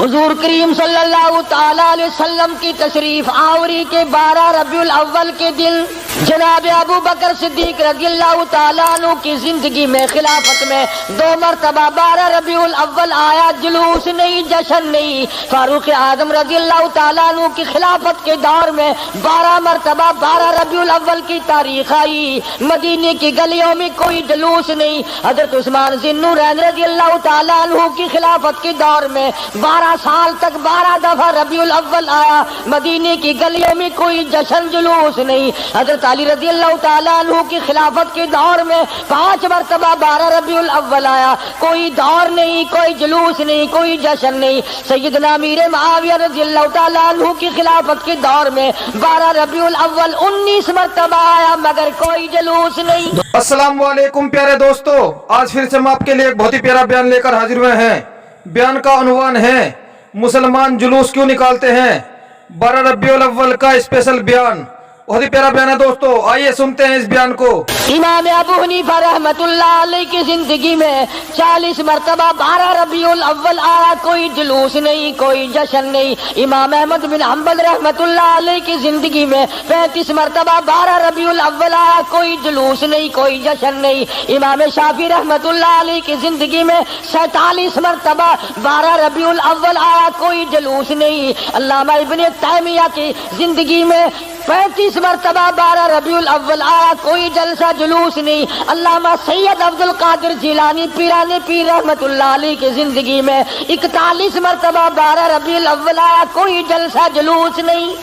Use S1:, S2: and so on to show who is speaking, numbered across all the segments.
S1: حضور کریم صلی اللہ تعالی علیہ وسلم کی تشریف آوری کے 12 ربیع الاول کے دن جناب ابو بکر صدیق رضی اللہ تعالیٰ عنہ کی زندگی میں خلافت میں 2 مرتبہ 12 ربیع الاول آیا، جلوس نہیں، جشن نہیں۔ فاروق اعظم رضی اللہ تعالیٰ عنہ کی خلافت کے دور میں 12 مرتبہ 12 ربیع الاول کی تاریخ آئی، مدینے کی گلیوں میں کوئی جلوس نہیں۔ حضرت عثمان ذی النورین رضی اللہ تعالیٰ عنہ کی خلافت کے دور میں 12 سال تک 12 دفعہ ربیع الاول آیا، مدینے کی گلیوں میں کوئی جشن جلوس نہیں۔ حضرت علی رضی اللہ تعالیٰ عنہ کی خلافت کے دور میں 5 مرتبہ 12 ربیع الاول آیا، کوئی دور نہیں، کوئی جلوس نہیں، کوئی جشن نہیں۔ سیدنا امیر معاویہ رضی اللہ تعالیٰ عنہ کی خلافت کے دور میں 12 ربیع الاول 19 مرتبہ آیا، مگر کوئی جلوس نہیں۔
S2: السلام علیکم پیارے دوستو، آج پھر سے ہم آپ کے لیے ایک بہت ہی پیارا بیان لے کر حاضر ہوئے ہیں۔ بیان کا عنوان ہے مسلمان جلوس کیوں نکالتے ہیں، 12 ربیع الاول کا اسپیشل بیان۔ بہت ہی پیارا بیان ہے دوستو، آئیے سنتے ہیں اس بیان کو۔
S1: امام ابو حنیفہ رحمت اللہ علیہ کی زندگی میں 40 مرتبہ 12 ربیع الاول آیا، کوئی جلوس نہیں، کوئی جشن نہیں۔ امام احمد بن حنبل رحمت اللہ علیہ کی زندگی میں 35 مرتبہ 12 ربیع الاول آیا، کوئی جلوس نہیں، کوئی جشن نہیں۔ امام شافعی رحمت اللہ علیہ کی زندگی میں 47 مرتبہ 12 ربیع الاول آیا، کوئی جلوس نہیں۔ علامہ ابن تیمیہ کی زندگی میں 35 مرتبہ 12 ربیع الاول آیا، کوئی جلسہ جلوس نہیں۔ علامہ سید عبد القادر جیلانی پیران پیر رحمت اللہ علیہ کی زندگی میں 41 مرتبہ 12 ربیع الاول آیا، کوئی جلسہ جلوس نہیں۔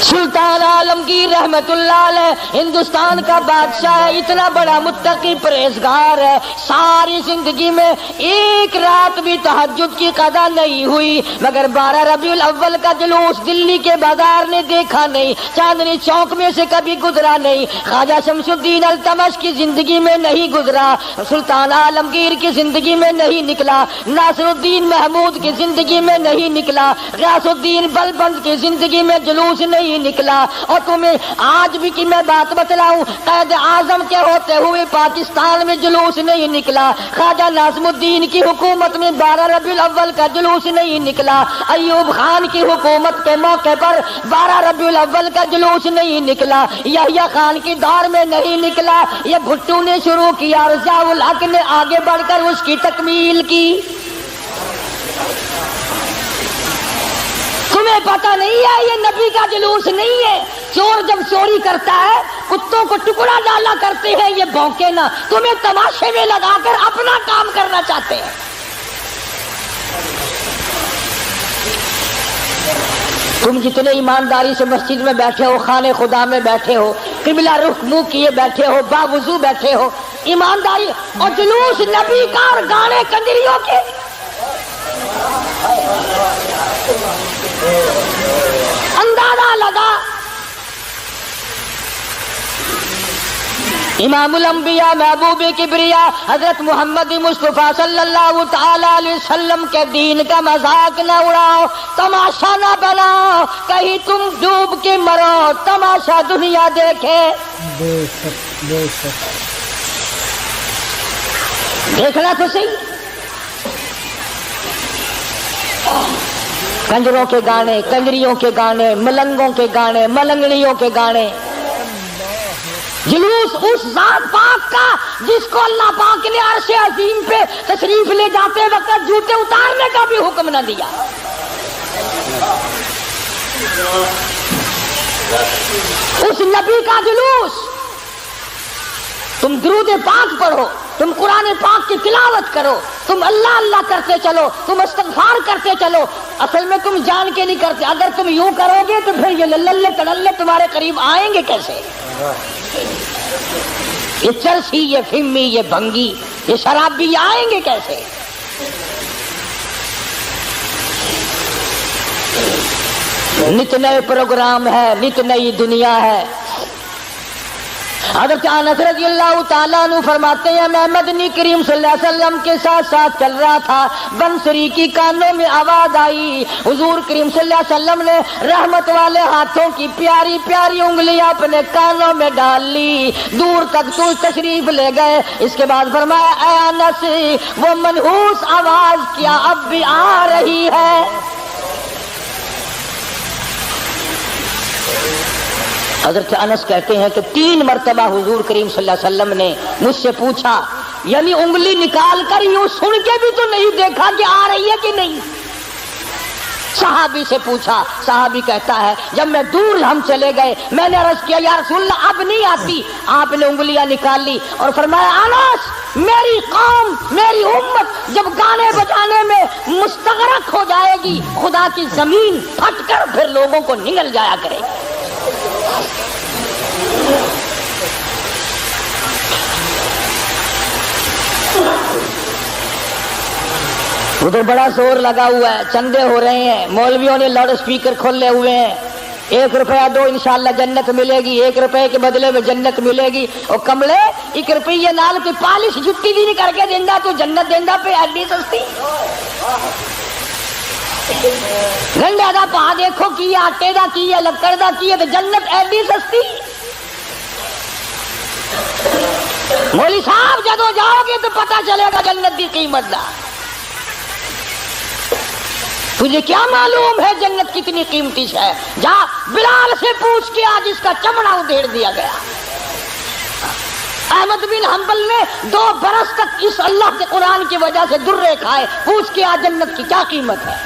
S1: سلطان عالمگیر رحمت اللہ علیہ ہندوستان کا بادشاہ ہے، اتنا بڑا متقی پرہیزگار ہے، ساری زندگی میں ایک رات بھی تہجد کی قضا نہیں ہوئی، مگر 12 ربیع الاول کا جلوس دلی کے بازار نے دیکھا نہیں، چاندنی چوک میں سے کبھی گزرا نہیں، خواجہ شمس الدین التمش کی زندگی میں نہیں گزرا، سلطان عالمگیر کی زندگی میں نہیں نکلا، ناصر الدین محمود کی زندگی میں نہیں نکلا، غیاث الدین بلبند کی زندگی میں جلوس نہیں نکلا۔ اور تمہیں آج بھی کی میں بات بتلاؤں، قائد اعظم کے ہوتے ہوئے پاکستان میں جلوس نہیں نکلا، خواجہ ناظم الدین کی حکومت میں 12 ربیع الاول کا جلوس نہیں نکلا، ایوب خان کی حکومت کے موقع پر 12 ربیع الاول کا جلوس نہیں نکلا، یحییٰ خان کی دور میں نہیں نکلا، یہ بھٹو نے شروع کیا اور ضیاء الحق نے آگے بڑھ کر اس کی تکمیل کی۔ تمہیں پتہ نہیں ہے یہ نبی کا جلوس نہیں ہے۔ چور جب چوری کرتا ہے کتوں کو ٹکڑا ڈالا کرتے ہیں، یہ بھونکے نہ، تمہیں تماشے میں لگا کر اپنا کام کرنا چاہتے ہیں۔ تم جتنے ایمانداری سے مسجد میں بیٹھے ہو، خانے خدا میں بیٹھے ہو، قبلہ رخ منہ کیے بیٹھے ہو، باوضو بیٹھے ہو، ایمانداری، اور جلوس نبی کا اور گانے کنجریوں کے، اندازہ لگا۔ امام الانبیاء محبوب کبریا حضرت محمد مصطفیٰ صلی اللہ تعالی علیہ وسلم کے دین کا مذاق نہ اڑاؤ، تماشا نہ بناؤ، کہیں تم ڈوب کے مرو، تماشا دنیا دیکھے۔ دیکھنا تو صحیح، کنجروں کے گانے، کنجریوں کے گانے، ملنگوں کے گانے، ملنگڑیوں کے گانے، جلوس اس ذات پاک کا جس کو اللہ پاک نے عرش عظیم پہ تشریف لے جاتے وقت جوتے اتارنے کا بھی حکم نہ دیا۔ اس نبی کا جلوس، تم درود پاک پڑھو، تم قرآن پاک کی تلاوت کرو، تم اللہ اللہ کرتے چلو، تم استغفار کرتے چلو، اصل میں تم جان کے نہیں کرتے۔ اگر تم یوں کرو گے تو پھر یہ للے تڑلے تمہارے قریب آئیں گے کیسے؟ یہ چرسی، یہ فمی، یہ بھنگی، یہ شرابی آئیں گے کیسے؟ نت نئے پروگرام ہے، نت نئی دنیا ہے، حضرت انس رضی اللہ تعالیٰ عنہ فرماتے ہیں میں مدنی کریم صلی اللہ علیہ وسلم کے ساتھ ساتھ چل رہا تھا، بنسری کی کانوں میں آواز آئی، حضور کریم صلی اللہ علیہ وسلم نے رحمت والے ہاتھوں کی پیاری پیاری انگلیاں اپنے کانوں میں ڈال لی، دور تک تو تشریف لے گئے۔ اس کے بعد فرمایا اے انس وہ منحوس آواز کیا اب بھی آ رہی ہے؟ حضرت انس کہتے ہیں کہ 3 مرتبہ حضور کریم صلی اللہ علیہ وسلم نے مجھ سے پوچھا، یعنی انگلی نکال کر یوں سن کے بھی تو نہیں دیکھا کہ آ رہی ہے کہ نہیں۔ صحابی سے پوچھا، صحابی کہتا ہے جب میں دور ہم چلے گئے میں نے عرض کیا یا رسول اللہ اب نہیں آتی، آپ نے انگلیاں نکال لی اور فرمایا انس میری قوم میری امت جب گانے بجانے میں مستغرق ہو جائے گی خدا کی زمین پھٹ کر پھر لوگوں کو نگل جایا کرے گی۔ ادھر بڑا زور لگا ہوا ہے، چندے ہو رہے ہیں، مولویوں نے لاؤڈ اسپیکر کھولے ہوئے ہیں، 1 روپیہ دو انشاءاللہ جنت ملے گی، 1 روپے کے بدلے میں جنت ملے گی۔ اور کملے 1 روپیے نال کوئی پالش جٹی بھی نہیں کر کے دینا تو جنت دینا پہ ایڈی سستی گنڈے دا پا دیکھو کی آٹے دا کی ہے لکڑ دا کی ہے تو جنت ایڈی سستی۔ مولوی صاحب جدو جاؤ گے تو پتہ چلے گا جنت دی قیمت دا۔ تجھے کیا معلوم ہے جنت کتنی قیمتی ہے؟ جا بلال سے پوچھ کے آج اس کا چمڑا ادھیڑ دیا گیا۔ احمد بن حنبل نے 2 برس تک اس اللہ کے قرآن کی وجہ سے درے کھائے، پوچھ کے آج جنت کی کیا قیمت ہے۔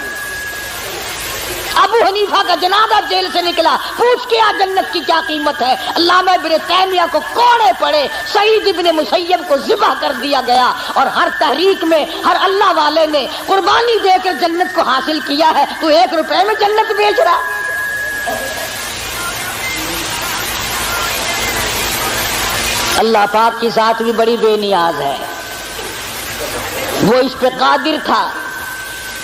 S1: ابو حنیفہ کا جنازہ جیل سے نکلا، پوچھ کے آج جنت کی کیا قیمت ہے۔ علامہ ابن تیمیہ کو کوڑے پڑے، سعید ابن مسیب کو ذبح کر دیا گیا، اور ہر تحریک میں ہر اللہ والے نے قربانی دے کر جنت کو حاصل کیا ہے، تو 1 روپے میں جنت بیچ رہا۔ اللہ پاک کی ذات بھی بڑی بے نیاز ہے، وہ اس پہ قادر تھا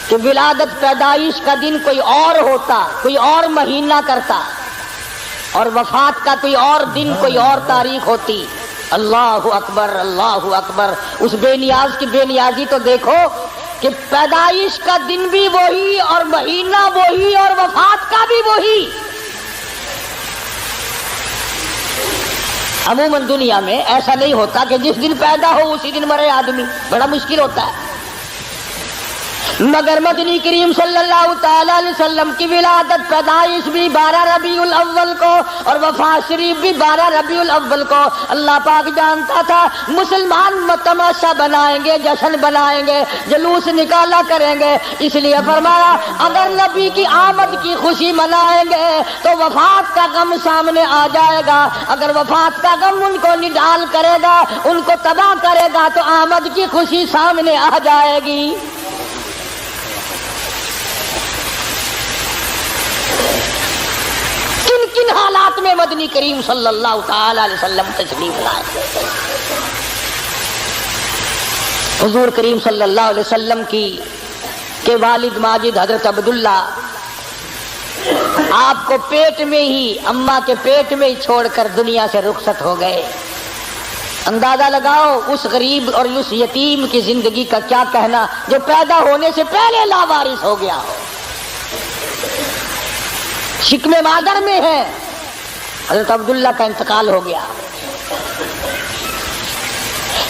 S1: کہ ولادت پیدائش کا دن کوئی اور ہوتا، کوئی اور مہینہ کرتا، اور وفات کا کوئی اور دن کوئی اور تاریخ ہوتی۔ اللہ اکبر اللہ اکبر۔ اس بے نیاز کی بے نیازی تو دیکھو کہ پیدائش کا دن بھی وہی اور مہینہ وہی اور وفات کا بھی وہی۔ عموماً دنیا میں ایسا نہیں ہوتا کہ جس دن پیدا ہو اسی دن مرے آدمی، بڑا مشکل ہوتا ہے، مگر مدنی کریم صلی اللہ تعالی علیہ وسلم کی ولادت پیدائش بھی 12 ربیع الاول کو اور وفات شریف بھی 12 ربیع الاول کو۔ اللہ پاک جانتا تھا مسلمان تماشا بنائیں گے، جشن بنائیں گے، جلوس نکالا کریں گے، اس لیے فرمایا اگر نبی کی آمد کی خوشی منائیں گے تو وفات کا غم سامنے آ جائے گا، اگر وفات کا غم ان کو نڈال کرے گا، ان کو تباہ کرے گا تو آمد کی خوشی سامنے آ جائے گی۔ کن حالات میں مدنی کریم صلی اللہ تعالی علیہ وسلم تشریف لائے؟ حضور کریم صلی اللہ علیہ وسلم کے والد ماجد حضرت عبداللہ آپ کو پیٹ میں ہی، اماں کے پیٹ میں ہی چھوڑ کر دنیا سے رخصت ہو گئے۔ اندازہ لگاؤ اس غریب اور اس یتیم کی زندگی کا کیا کہنا جو پیدا ہونے سے پہلے لاوارث ہو گیا ہو، شکم مادر میں ہے۔ حضرت عبداللہ کا انتقال ہو گیا۔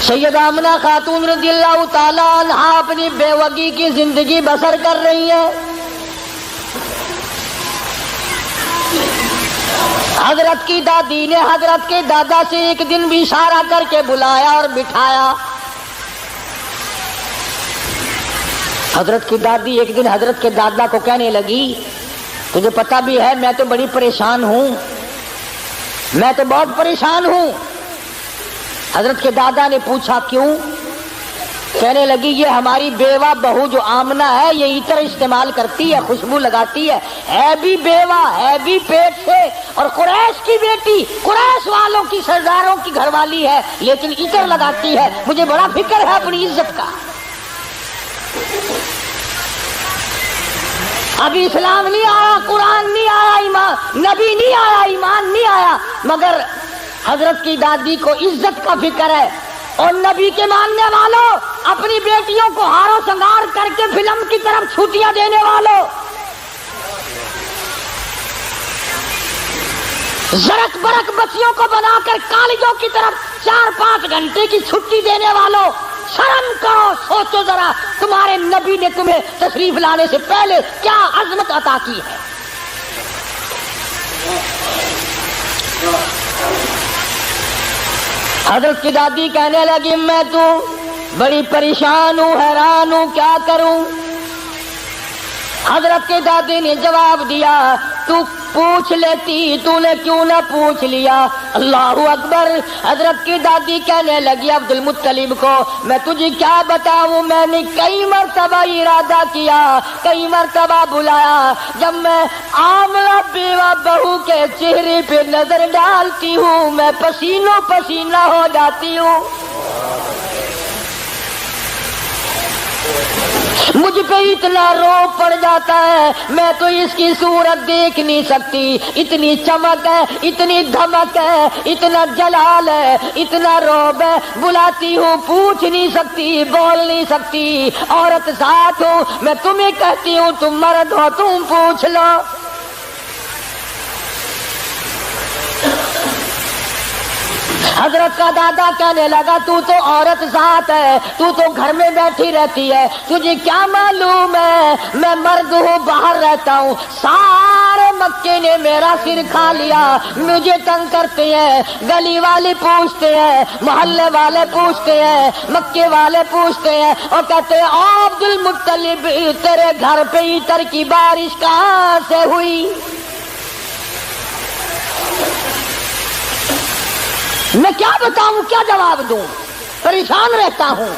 S1: سیدہ آمنہ خاتون رضی اللہ تعالی عنہ اپنی بیوگی کی زندگی بسر کر رہی ہیں۔ حضرت کی دادی نے حضرت کے دادا سے ایک دن بھی اشارہ کر کے بلایا اور بٹھایا۔ حضرت کی دادی ایک دن حضرت کے دادا کو کہنے لگی تجھے پتہ بھی ہے میں تو بڑی پریشان ہوں، میں تو بہت پریشان ہوں۔ حضرت کے دادا نے پوچھا کیوں؟ کہنے لگی یہ ہماری بیوہ بہو جو آمنہ ہے یہ عطر استعمال کرتی ہے، خوشبو لگاتی ہے بھی بیوہ ہے بھی پیٹ سے، اور قریش کی بیٹی، قریش والوں کی سرداروں کی گھر والی ہے، لیکن عطر لگاتی ہے، مجھے بڑا فکر ہے اپنی عزت کا۔ ابھی اسلام نہیں آیا، قرآن نہیں آیا، ایمان نبی نہیں آیا، ایمان نہیں آیا، مگر حضرت کی دادی کو عزت کا فکر ہے، اور نبی کے ماننے والوں، اپنی بیٹیوں کو ہار و سنگار کر کے فلم کی طرف چھٹیاں دینے والوں، زرک برک بچیوں کو بنا کر کالجوں کی طرف 4-5 گھنٹے کی چھٹی دینے والوں، شرم کرو، سوچو ذرا تمہارے نبی نے تمہیں تشریف لانے سے پہلے کیا عظمت عطا کی ہے۔ حضرت کی دادی کہنے لگی میں تو بڑی پریشان ہوں، حیران ہوں، کیا کروں؟ حضرت کی دادی نے جواب دیا تو پوچھ لیتی، تو نے کیوں نہ پوچھ لیا؟ اللہ اکبر۔ حضرت کی دادی کہنے لگی عبد المطلب کو میں تجھے کیا بتاؤں، میں نے کئی مرتبہ ارادہ کیا، کئی مرتبہ بلایا، جب میں آملہ بیوہ بہو کے چہرے پہ نظر ڈالتی ہوں میں پسینوں پسینہ ہو جاتی ہوں، مجھ پہ اتنا روب پڑ جاتا ہے، میں تو اس کی صورت دیکھ نہیں سکتی، اتنی چمک ہے، اتنی دھمک ہے، اتنا جلال ہے، اتنا روب ہے، بلاتی ہوں پوچھ نہیں سکتی، بول نہیں سکتی، عورت ساتھ ہوں، میں تمہیں کہتی ہوں تم مرد ہو تم پوچھ لو۔ حضرت کا دادا کہنے لگا تو عورت ذات ہے، تو گھر میں بیٹھی رہتی ہے، تجھے کیا معلوم ہے میں مرد ہوں، باہر رہتا ہوں، سارے مکے نے میرا سر کھا لیا، مجھے تنگ کرتے ہیں، گلی والے پوچھتے ہیں، محلے والے پوچھتے ہیں، مکے والے پوچھتے ہیں، اور کہتے ہیں عبد المطلب تیرے گھر پہ عطر کی بارش کہاں سے ہوئی؟ میں کیا بتاؤں، کیا جواب دوں، پریشان رہتا ہوں۔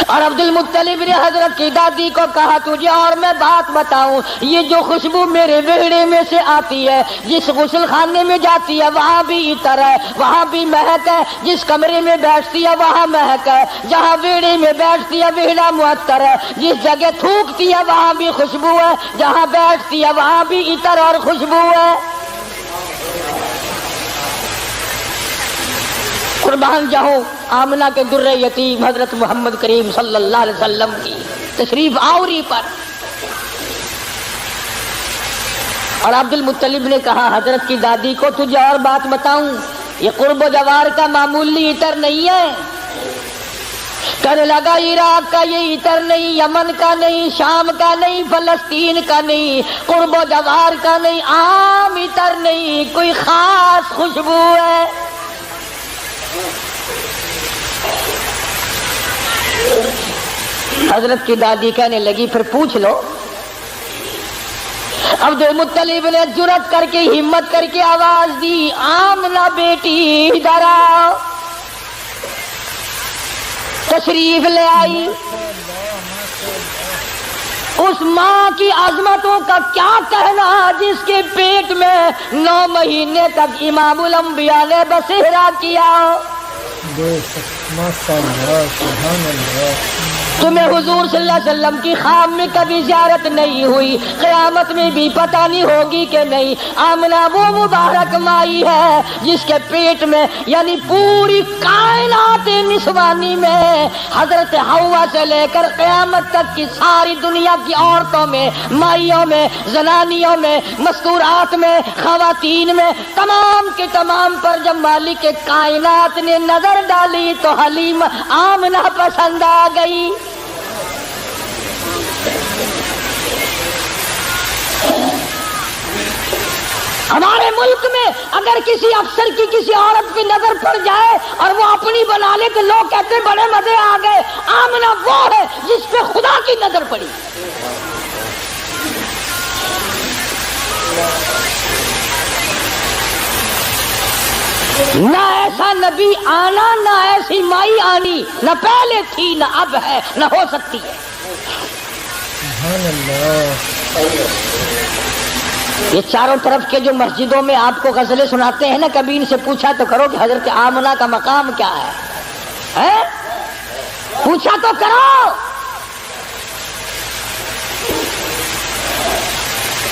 S1: اور عبد المطلب نے حضرت کی دادی کو کہا تجھے اور میں بات بتاؤں، یہ جو خوشبو میرے ویڑے میں سے آتی ہے، جس غسل خانے میں جاتی ہے وہاں بھی عطر ہے، وہاں بھی مہک ہے، جس کمرے میں بیٹھتی ہے وہاں مہک ہے، جہاں ویڑے میں بیٹھتی ہے ویڑا معطر ہے، جس جگہ تھوکتی ہے وہاں بھی خوشبو ہے، جہاں بیٹھتی ہے وہاں بھی عطر اور خوشبو ہے۔ قربان جاؤں آمنہ کے در یتیم حضرت محمد کریم صلی اللہ علیہ وسلم کی تشریف آوری پر۔ اور عبد المطلب نے کہا حضرت کی دادی کو تجھے اور بات بتاؤں، یہ قرب و جوار کا معمولی عطر نہیں ہے، کہنے لگا عراق کا یہ عطر نہیں، یمن کا نہیں، شام کا نہیں، فلسطین کا نہیں، قرب و جوار کا نہیں، عام عطر نہیں، کوئی خاص خوشبو ہے۔ حضرت کی دادی کہنے لگی پھر پوچھ لو۔ عبد المطلب نے جرأت کر کے ہمت کر کے آواز دی آمنہ بیٹی ادھر آؤ، تشریف لے آئی۔ اس ماں کی عظمتوں کا کیا کہنا جس کے پیٹ میں 9 مہینے تک امام الانبیاء نے بسیرا کیا۔ تمہیں حضور صلی اللہ علیہ وسلم کی خواب میں کبھی زیارت نہیں ہوئی، قیامت میں بھی پتہ نہیں ہوگی کہ نہیں۔ آمنہ وہ مبارک مائی ہے جس کے پیٹ میں یعنی پوری کائنات نسوانی میں حضرت حوا سے لے کر قیامت تک کی ساری دنیا کی عورتوں میں، مائیوں میں، زنانیوں میں، مستورات میں، خواتین میں، تمام کے تمام پر جب مالک کائنات نے نظر ڈالی تو حلیم آمنہ پسند آ گئی۔ ہمارے ملک میں اگر کسی افسر کی کسی عورت پہ نظر پڑ جائے اور وہ اپنی بنا لے تو لوگ کہتے بڑے مزے آ گئے۔ آمنہ وہ ہے جس پہ خدا کی نظر پڑی۔ نہ ایسا نبی آنا، نہ ایسی مائی آنی، نہ پہلے تھی نہ اب ہے نہ ہو سکتی ہے۔
S3: سبحان اللہ۔
S1: یہ چاروں طرف کے جو مسجدوں میں آپ کو غزلیں سناتے ہیں نا، کبھی ان سے پوچھا تو کرو کہ حضرت آمنہ کا مقام کیا ہے؟ پوچھا تو کرو۔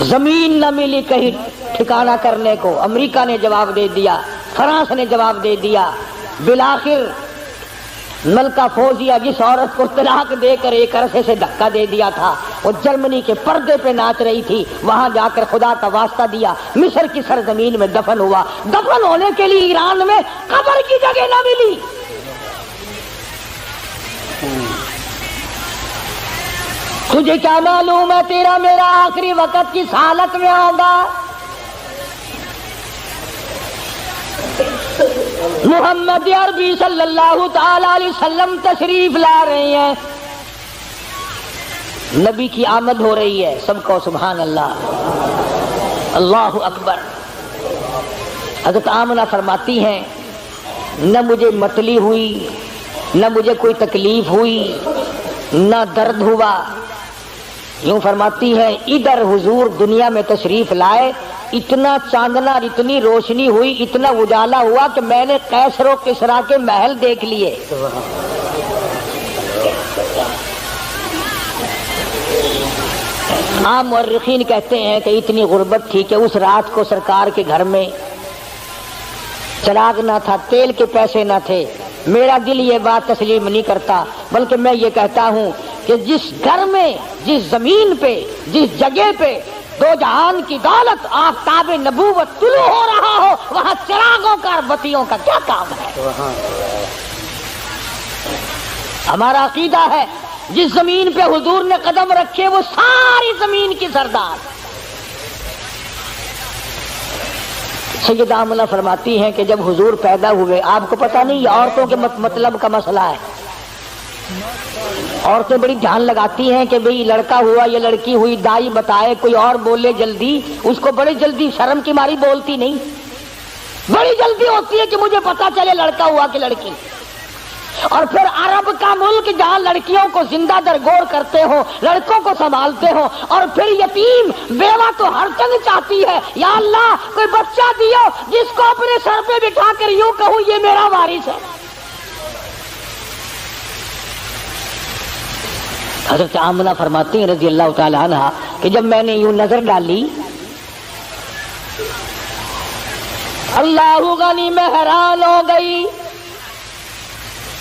S1: زمین نہ ملی کہیں ٹھکانہ کرنے کو، امریکہ نے جواب دے دیا، فرانس نے جواب دے دیا، بالآخر ملکہ فوزیہ جس عورت کو طلاق دے کر ایک عرصے سے دھکا دے دیا تھا، وہ جرمنی کے پردے پہ ناچ رہی تھی، وہاں جا کر خدا کا واسطہ دیا، مصر کی سرزمین میں دفن ہوا۔ دفن ہونے کے لیے ایران میں قبر کی جگہ نہ ملی۔ تجھے کیا معلوم ہے تیرا میرا آخری وقت کس حالت میں ہوگا؟ محمد عربی صلی اللہ تعالی علیہ وسلم تشریف لا رہے ہیں، نبی کی آمد ہو رہی ہے، سب کو سبحان اللہ، اللہ اکبر۔ حضرت آمنہ فرماتی ہیں نہ مجھے متلی ہوئی، نہ مجھے کوئی تکلیف ہوئی، نہ درد ہوا۔ یوں فرماتی ہے ادھر حضور دنیا میں تشریف لائے، اتنا چاندنا، اتنی روشنی ہوئی، اتنا اجالا ہوا کہ میں نے قیصر و کسریٰ کے محل دیکھ لیے۔ عام مورخین کہتے ہیں کہ اتنی غربت تھی کہ اس رات کو سرکار کے گھر میں چراغ نہ تھا، تیل کے پیسے نہ تھے۔ میرا دل یہ بات تسلیم نہیں کرتا، بلکہ میں یہ کہتا ہوں کہ جس گھر میں، جس زمین پہ، جس جگہ پہ دو جہان کی دولت آفتاب نبوت طلوع ہو رہا ہو، وہاں چراغوں کا اور بتیوں کا کیا کام ہے؟ ہمارا عقیدہ ہے جس زمین پہ حضور نے قدم رکھے وہ ساری زمین کی سردار۔ سیدہ آمنہ فرماتی ہیں کہ جب حضور پیدا ہوئے، آپ کو پتہ نہیں یہ عورتوں کے مطلب کا مسئلہ ہے، عورتیں بڑی دھیان لگاتی ہیں کہ بھئی لڑکا ہوا یا لڑکی ہوئی، دائی بتائے، کوئی اور بولے جلدی، اس کو بڑی جلدی شرم کی ماری بولتی نہیں، بڑی جلدی ہوتی ہے کہ مجھے پتا چلے لڑکا ہوا کہ لڑکی۔ اور پھر عرب کا ملک جہاں لڑکیوں کو زندہ درگور کرتے ہو، لڑکوں کو سنبھالتے ہو، اور پھر یتیم بیوہ تو ہر چند چاہتی ہے، یا اللہ کوئی بچہ دیو جس کو اپنے سر پہ بٹھا کر یوں کہوں یہ میرا وارث ہے۔ حضرت آمنہ فرماتی ہیں رضی اللہ تعالی عنہ کہ جب میں نے یوں نظر ڈالی، اللہ غنی میں حیران ہو گئی،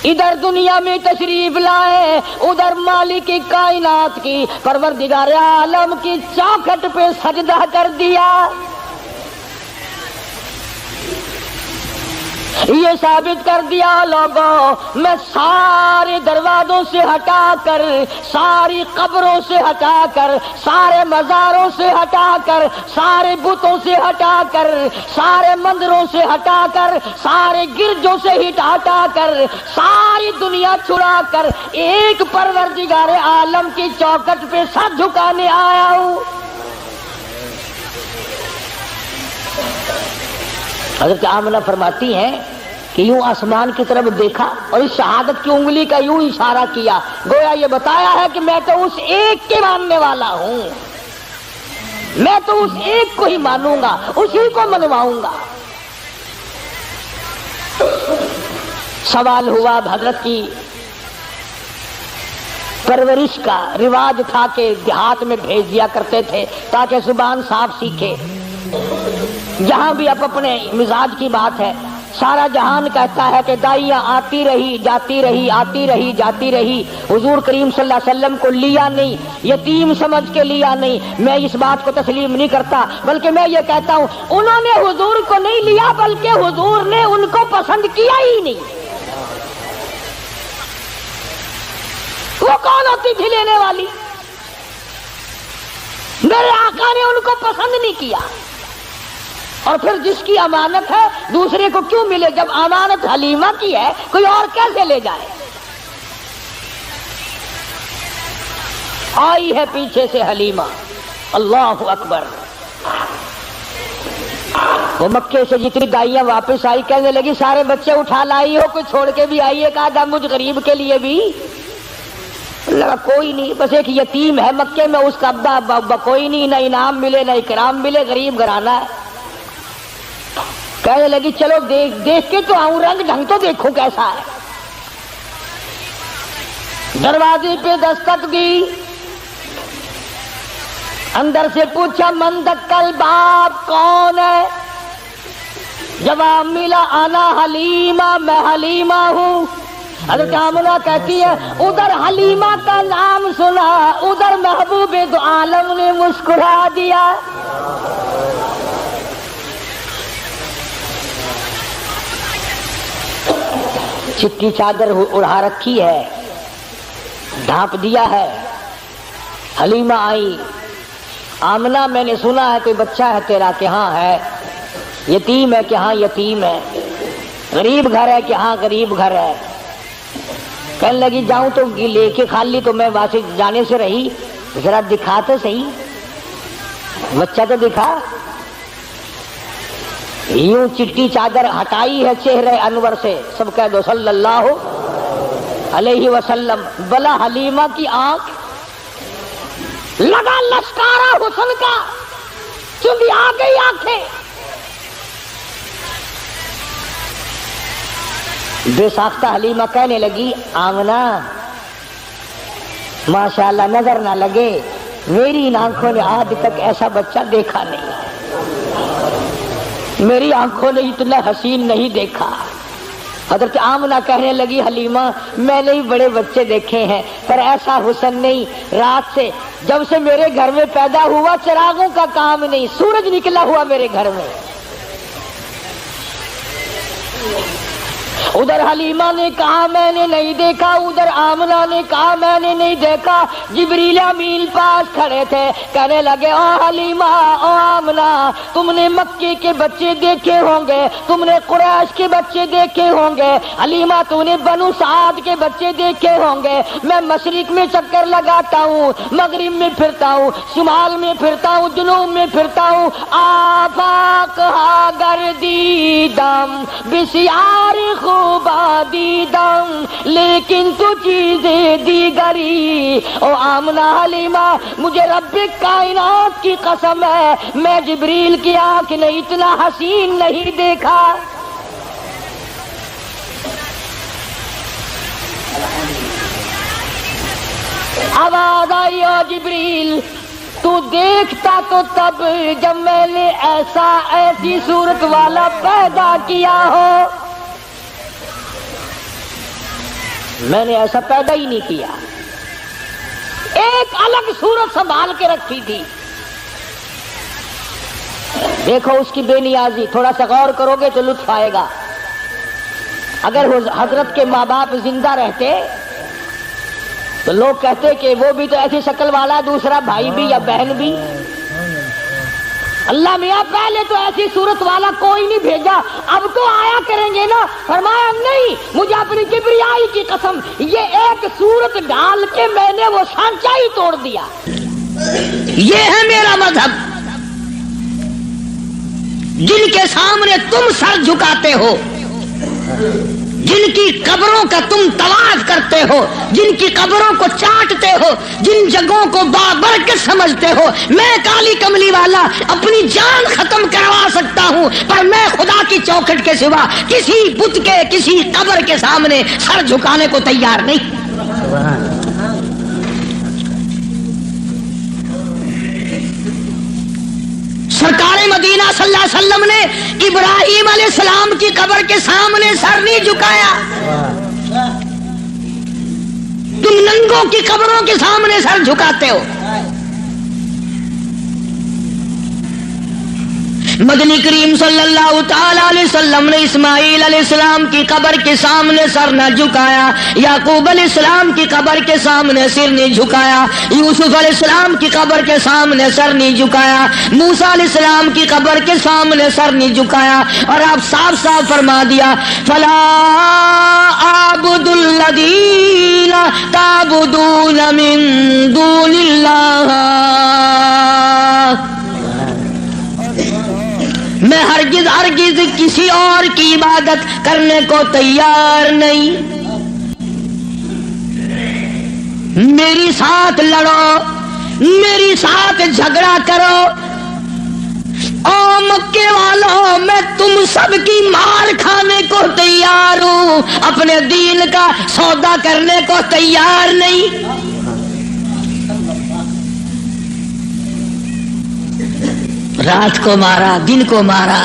S1: ادھر دنیا میں تشریف لائے، ادھر مالک کائنات کی پروردگار عالم کی چوکھٹ پہ سجدہ کر دیا۔ یہ ثابت کر دیا لوگوں میں سارے دروازوں سے ہٹا کر، ساری قبروں سے ہٹا کر، سارے مزاروں سے ہٹا کر، سارے بتوں سے ہٹا کر، سارے مندروں سے ہٹا کر، سارے گرجوں سے ہٹا کر، ساری دنیا چھڑا کر ایک پروردگار عالم کی چوکٹ پہ سر جھکانے آیا ہوں۔ حضرت آمنہ فرماتی ہیں کہ یوں آسمان کی طرف دیکھا اور اس شہادت کی انگلی کا یوں اشارہ کیا، گویا یہ بتایا ہے کہ میں تو اس ایک کے ماننے والا ہوں، میں تو اس ایک کو ہی مانوں گا، اسی کو منواؤں گا۔ سوال ہوا، حضرت کی پرورش کا رواج تھا کہ دیہات میں بھیج دیا کرتے تھے تاکہ زبان صاف سیکھے۔ جہاں بھی اب اپنے مزاج کی بات ہے، سارا جہان کہتا ہے کہ دائیاں آتی رہی جاتی رہی، آتی رہی جاتی رہی، حضور کریم صلی اللہ علیہ وسلم کو لیا نہیں، یتیم سمجھ کے لیا نہیں۔ میں اس بات کو تسلیم نہیں کرتا، بلکہ میں یہ کہتا ہوں انہوں نے حضور کو نہیں لیا، بلکہ حضور نے ان کو پسند کیا ہی نہیں۔ وہ کون ہوتی تھی لینے والی؟ میرے آقا نے ان کو پسند نہیں کیا۔ اور پھر جس کی امانت ہے دوسرے کو کیوں ملے؟ جب امانت حلیمہ کی ہے کوئی اور کیسے لے جائے؟ آئی ہے پیچھے سے حلیمہ، اللہ اکبر۔ وہ مکے سے جتنی دائیاں واپس آئی کہنے لگی سارے بچے اٹھا لائی ہو، کوئی چھوڑ کے بھی آئی ہے، کہا تھا مجھ غریب کے لیے بھی؟ لگا کوئی نہیں، بس ایک یتیم ہے مکے میں، اس کا ابا کوئی نہیں، نہ انعام ملے نہ اکرام ملے، غریب گھرانہ ہے۔ کہنے لگی چلو دیکھ کے تو آؤں، رنگ ڈھنگ تو دیکھو کیسا ہے۔ دروازے پہ دستک دی، اندر سے پوچھا من دکل باپ کون ہے؟ جواب ملا انا حلیمہ، میں حلیمہ ہوں۔ حضرت آمنہ کہتی ہے ادھر حلیمہ کا نام سنا، ادھر محبوب دو عالم نے مسکرا دیا۔ چٹی چادر اڑا رکھی ہے، ڈھانپ دیا ہے۔ حلیمہ آئی، آمنہ میں نے سنا ہے کوئی بچہ ہے تیرا کہ ہاں ہے، یتیم ہے کہ ہاں یتیم ہے، غریب گھر ہے کہ ہاں غریب گھر ہے۔ کہنے لگی جاؤں تو لے کے خالی تو میں وہاں سے جانے سے رہی، ذرا دکھا تو صحیح، بچہ تو دکھا۔ یوں چٹی چادر ہٹائی ہے چہرے انور سے، سب کہہ دو صلی اللہ علیہ وسلم۔ بلا حلیمہ کی آنکھ لگا لشکارا حسن کا، چلی آ گئی آنکھیں۔ بے ساختہ حلیمہ کہنے لگی آمنہ ماشاءاللہ نظر نہ لگے، میری ان آنکھوں نے آج تک ایسا بچہ دیکھا نہیں، میری آنکھوں نے اتنا حسین نہیں دیکھا۔ حضرت آمنہ کہنے لگی حلیمہ میں نے بڑے بچے دیکھے ہیں پر ایسا حسن نہیں، رات سے جب سے میرے گھر میں پیدا ہوا چراغوں کا کام نہیں، سورج نکلا ہوا میرے گھر میں۔ ادھر حلیمہ نے کہا میں نے نہیں دیکھا، ادھر آمنہ نے کہا میں نے نہیں دیکھا۔ جبریل امین پاس کھڑے تھے، کہنے لگے او حلیمہ او آمنہ تم نے مکے کے بچے دیکھے ہوں گے، تم نے قریش کے بچے دیکھے ہوں گے، حلیمہ تو نے بنو سعد کے بچے دیکھے ہوں گے۔ میں مشرق میں چکر لگاتا ہوں، مغرب میں پھرتا ہوں، شمال میں پھرتا ہوں، جنوب میں پھرتا ہوں، آفاق ہا گردیدم بسیار خوبا دیدم لیکن تو چیزیں دیگری۔ او آمنہ حلیمہ مجھے رب کائنات کی قسم ہے میں جبریل کی آنکھ نے اتنا حسین نہیں دیکھا۔ آواز آئی او جبریل تو دیکھتا تو تب جب میں نے ایسی صورت والا پیدا کیا ہو، میں نے ایسا پیدا ہی نہیں کیا، ایک الگ صورت سنبھال کے رکھی تھی۔ دیکھو اس کی بے نیازی، تھوڑا سا غور کرو گے تو لطف آئے گا۔ اگر حضرت کے ماں باپ زندہ رہتے تو لوگ کہتے کہ وہ بھی تو ایسی شکل والا، دوسرا بھائی بھی یا بہن بھی۔ اللہ میاں پہلے تو ایسی صورت والا کوئی نہیں بھیجا، اب تو آیا کریں گے نا۔ فرمایا نہیں، مجھے اپنی کبریائی کی قسم یہ ایک صورت ڈال کے میں نے وہ سانچہ ہی توڑ دیا۔ یہ ہے میرا مذہب، جن کے سامنے تم سر جھکاتے ہو، جن کی قبروں کا تم طواف کرتے ہو، جن کی قبروں کو چاٹتے ہو، جن جگہوں کو بابرکت سمجھتے ہو، میں کالی کملی والا اپنی جان ختم کروا سکتا ہوں پر میں خدا کی چوکھٹ کے سوا کسی بت کے کسی قبر کے سامنے سر جھکانے کو تیار نہیں۔ سرکار مدینہ صلی اللہ علیہ وسلم نے ابراہیم علیہ السلام کی قبر کے سامنے سر نہیں جھکایا، تم ننگوں کی قبروں کے سامنے سر جھکاتے ہو۔ مدنی کریم صلی اللہ تعالی علیہ وسلم نے اسماعیل علیہ السلام کی قبر کے سامنے سر نہ جھکایا، یعقوب علیہ السلام کی قبر کے سامنے سر نہیں جھکایا، یوسف علیہ السلام کی قبر کے سامنے سر نہیں جھکایا، موسیٰ علیہ السلام کی قبر کے سامنے سر نہیں جھکایا، اور آپ صاف صاف فرما دیا فلا اعبد الذین تعبدون من دون اللہ، میں ہرگز ہرگز کسی اور کی عبادت کرنے کو تیار نہیں۔ میری ساتھ لڑو، میری ساتھ جھگڑا کرو، او مکے والوں میں تم سب کی مار کھانے کو تیار ہوں، اپنے دین کا سودا کرنے کو تیار نہیں۔ رات کو مارا، دن کو مارا،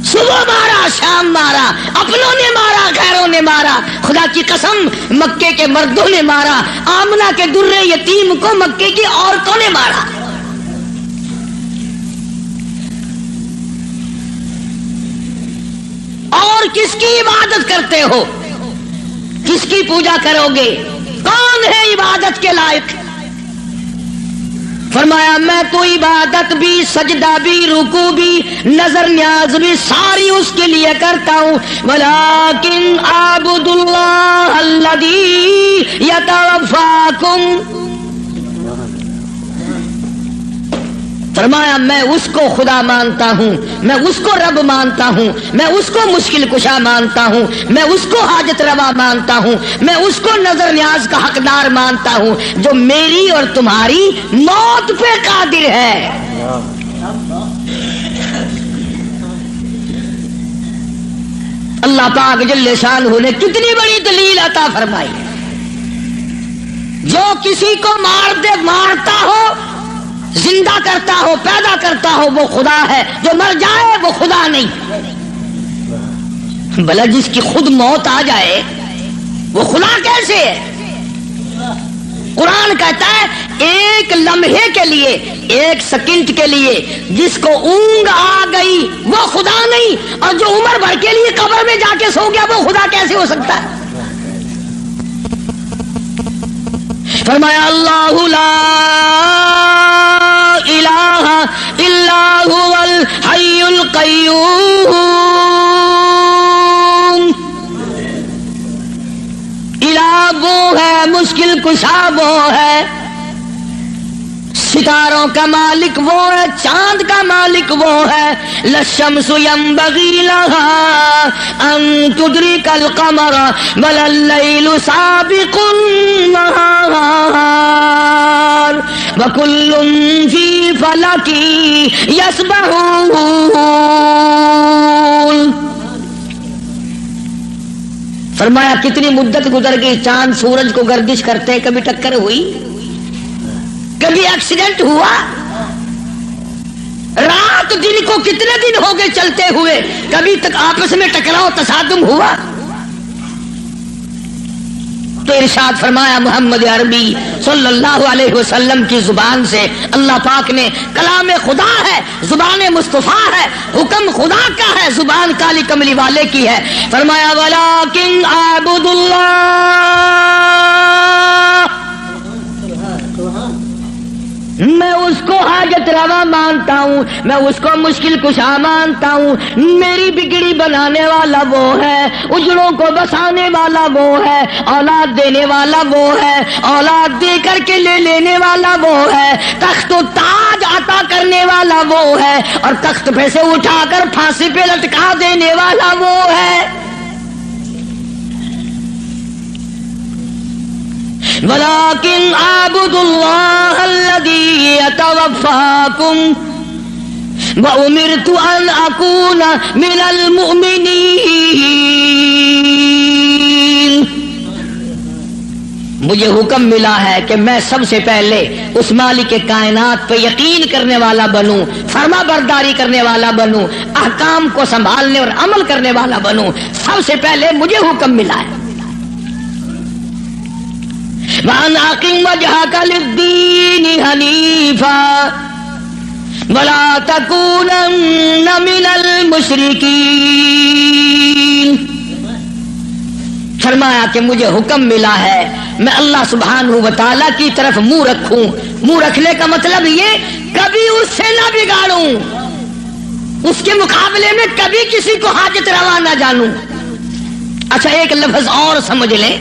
S1: صبح مارا، شام مارا، اپنوں نے مارا، غیروں نے مارا، خدا کی قسم مکے کے مردوں نے مارا، آمنہ کے درے یتیم کو مکے کی عورتوں نے مارا۔ اور کس کی عبادت کرتے ہو؟ کس کی پوجا کرو گے؟ کون ہے عبادت کے لائق؟ فرمایا میں تو عبادت بھی، سجدہ بھی، رکوع بھی، نظر نیاز بھی ساری اس کے لیے کرتا ہوں۔ ولیکن اعبد اللہ الذی یتوفاکم، فرمایا میں اس کو خدا مانتا ہوں، میں اس کو رب مانتا ہوں، میں اس کو مشکل کشا مانتا ہوں، میں اس کو حاجت روا مانتا ہوں، میں اس کو نظر نیاز کا حقدار مانتا ہوں جو میری اور تمہاری موت پہ قادر ہے۔ اللہ پاک جل شانہ نے کتنی بڑی دلیل عطا فرمائی۔ جو کسی کو مارتا ہو، زندہ کرتا ہو، پیدا کرتا ہو، وہ خدا ہے۔ جو مر جائے وہ خدا نہیں۔ بھلا جس کی خود موت آ جائے وہ خدا کیسے ہے؟ قرآن کہتا ہے ایک لمحے کے لیے، ایک سیکنڈ کے لیے جس کو اونگ آ گئی وہ خدا نہیں، اور جو عمر بھر کے لیے قبر میں جا کے سو گیا وہ خدا کیسے ہو سکتا ہے؟ فرمایا اللہ لا الہ الا هو الحی القیوم، الہ وہ ہے، مشکل کشا وہ ہے، ستاروں کا مالک وہ ہے، چاند کا مالک وہ ہے۔ للشمس ينبغي لها ان تدرك القمر ولا الليل سابق النهار وكل في فلك يسبحون۔ فرمایا کتنی مدت گزر گئی، چاند سورج کو گردش کرتے، کبھی ٹکر ہوئی، کبھی ایکسیڈنٹ ہوا، رات دن کو کتنے دن ہو گئے چلتے ہوئے، کبھی تک آپس میں ٹکراؤ تصادم ہوا؟ تو ارشاد فرمایا محمد عربی صلی اللہ علیہ وسلم کی زبان سے، اللہ پاک نے کلام خدا ہے، زبان مصطفیٰ ہے، حکم خدا کا ہے، زبان کالی کملی والے کی ہے۔ فرمایا ولیکن اعبد اللہ، میں اس کو حاجت روا مانتا ہوں، میں اس کو مشکل کشا مانتا ہوں۔ میری بگڑی بنانے والا وہ ہے، اجڑوں کو بسانے والا وہ ہے، اولاد دینے والا وہ ہے، اولاد دے کر کے لے لینے والا وہ ہے، تخت و تاج عطا کرنے والا وہ ہے، اور تخت پہ سے اٹھا کر پھانسی پہ لٹکا دینے والا وہ ہے۔ ولیکن اعبد اللہ الذی یتوفاکم وامرت ان اکون من المؤمنین، مجھے حکم ملا ہے کہ میں سب سے پہلے اس مالک کائنات پہ یقین کرنے والا بنوں، فرما برداری کرنے والا بنوں، احکام کو سنبھالنے اور عمل کرنے والا بنوں، سب سے پہلے مجھے حکم ملا ہے۔ وَأَنْ أَقِمْ وَجْهَكَ لِلدِّينِ حَنِيفًا وَلَا تَكُونَنَّ مِنَ الْمُشْرِكِينَ۔ فرمایا کہ مجھے حکم ملا ہے میں اللہ سبحانہ و تعالیٰ کی طرف منہ رکھوں، منہ رکھنے کا مطلب یہ کبھی اس سے نہ بگاڑوں، اس کے مقابلے میں کبھی کسی کو حاجت روا نہ جانوں۔ اچھا ایک لفظ اور سمجھ لیں،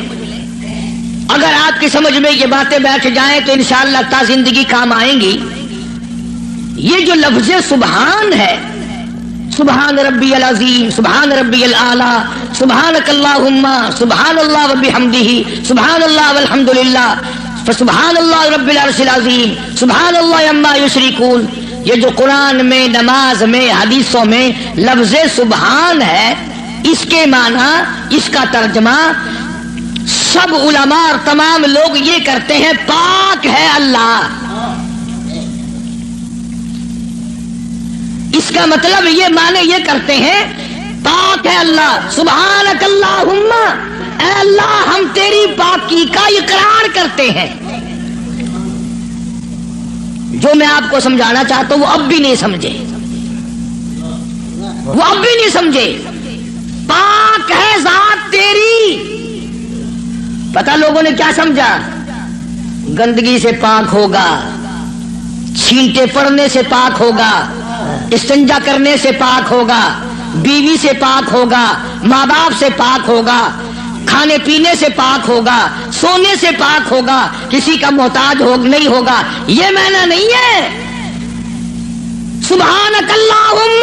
S1: اگر آپ کی سمجھ میں یہ باتیں بیٹھ جائیں تو انشاءاللہ تا زندگی کام آئیں گی۔ یہ جو لفظ سبحان ہے، سبحان ربی العظیم، سبحان ربی الاعلیٰ، سبحانک اللہم، سبحان اللہ وبحمدہ، سبحان اللہ والحمدللہ، فسبحان اللہ رب العرش العظیم، سبحان اللہ عما یشرکون، یہ جو قرآن میں، نماز میں، حدیثوں میں لفظ سبحان ہے، اس کے معنی، اس کا ترجمہ سب علماء اور تمام لوگ یہ کرتے ہیں پاک ہے اللہ۔ اس کا مطلب یہ معنی یہ کرتے ہیں پاک ہے اللہ، سبحانک اللہم، اے اللہ ہم تیری پاکی کا اقرار کرتے ہیں۔ جو میں آپ کو سمجھانا چاہتا ہوں وہ اب بھی نہیں سمجھے، وہ اب بھی نہیں سمجھے۔ پاک ہے ذات تیری، پتہ لوگوں نے کیا سمجھا؟ گندگی سے پاک ہوگا، چھینٹے پڑنے سے پاک ہوگا، استنجا کرنے سے پاک ہوگا، بیوی سے پاک ہوگا، ماں باپ سے پاک ہوگا، کھانے پینے سے پاک ہوگا، سونے سے پاک ہوگا، کسی کا محتاج نہیں ہوگا۔ یہ معنی نہیں ہے۔ سبحانک اللہم،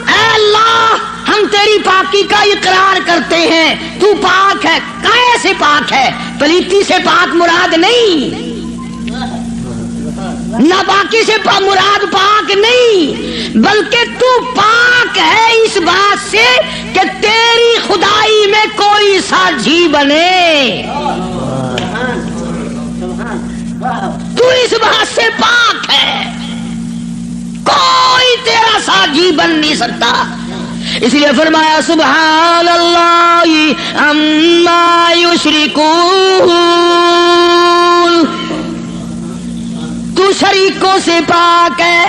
S1: اے اللہ ہم تیری پاکی کا اقرار کرتے ہیں، تو پاک ہے۔ کیسے پاک ہے؟ پلیتی سے پاک مراد نہیں، ناپاکی سے مراد پاک نہیں، بلکہ تو پاک ہے اس بات سے کہ تیری خدائی میں کوئی ساجی بنے، تو اس بات سے پاک ہے، کوئی تیرا ساجی بن نہیں سکتا۔ اس لیے فرمایا سبحان اللہ عما یشرکون، تو شریکوں سے پاک ہے۔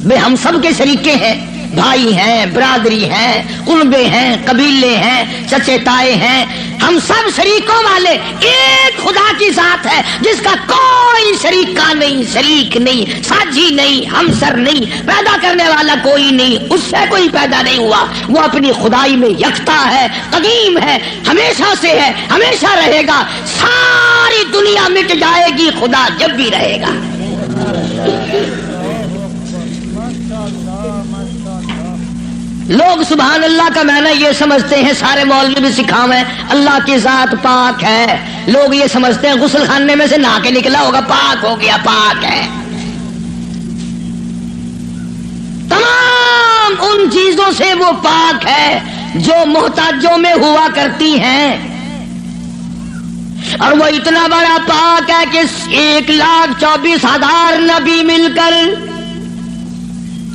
S1: بے ہم سب کے شریکے ہیں، بھائی ہیں، برادری ہیں، قربے ہیں، قبیلے ہیں، چچے تائے ہیں، ہم سب شریکوں والے ایک خدا کی ذات ہے جس کا کوئی شریکہ نہیں، شریک نہیں، ساجی نہیں، ہمسر نہیں، پیدا کرنے والا کوئی نہیں، اس سے کوئی پیدا نہیں ہوا، وہ اپنی خدائی میں یکتا ہے، قدیم ہے، ہمیشہ سے ہے، ہمیشہ رہے گا، ساری دنیا مٹ جائے گی، خدا جب بھی رہے گا۔ لوگ سبحان اللہ کا معنی یہ سمجھتے ہیں، سارے مولوی بھی سکھاویں اللہ کی ذات پاک ہے، لوگ یہ سمجھتے ہیں غسل خانے میں سے نہا کے نکلا ہوگا پاک ہو گیا، پاک ہے۔ تمام ان چیزوں سے وہ پاک ہے جو محتاجوں میں ہوا کرتی ہیں، اور وہ اتنا بڑا پاک ہے کہ 1,24,000 نبی مل کر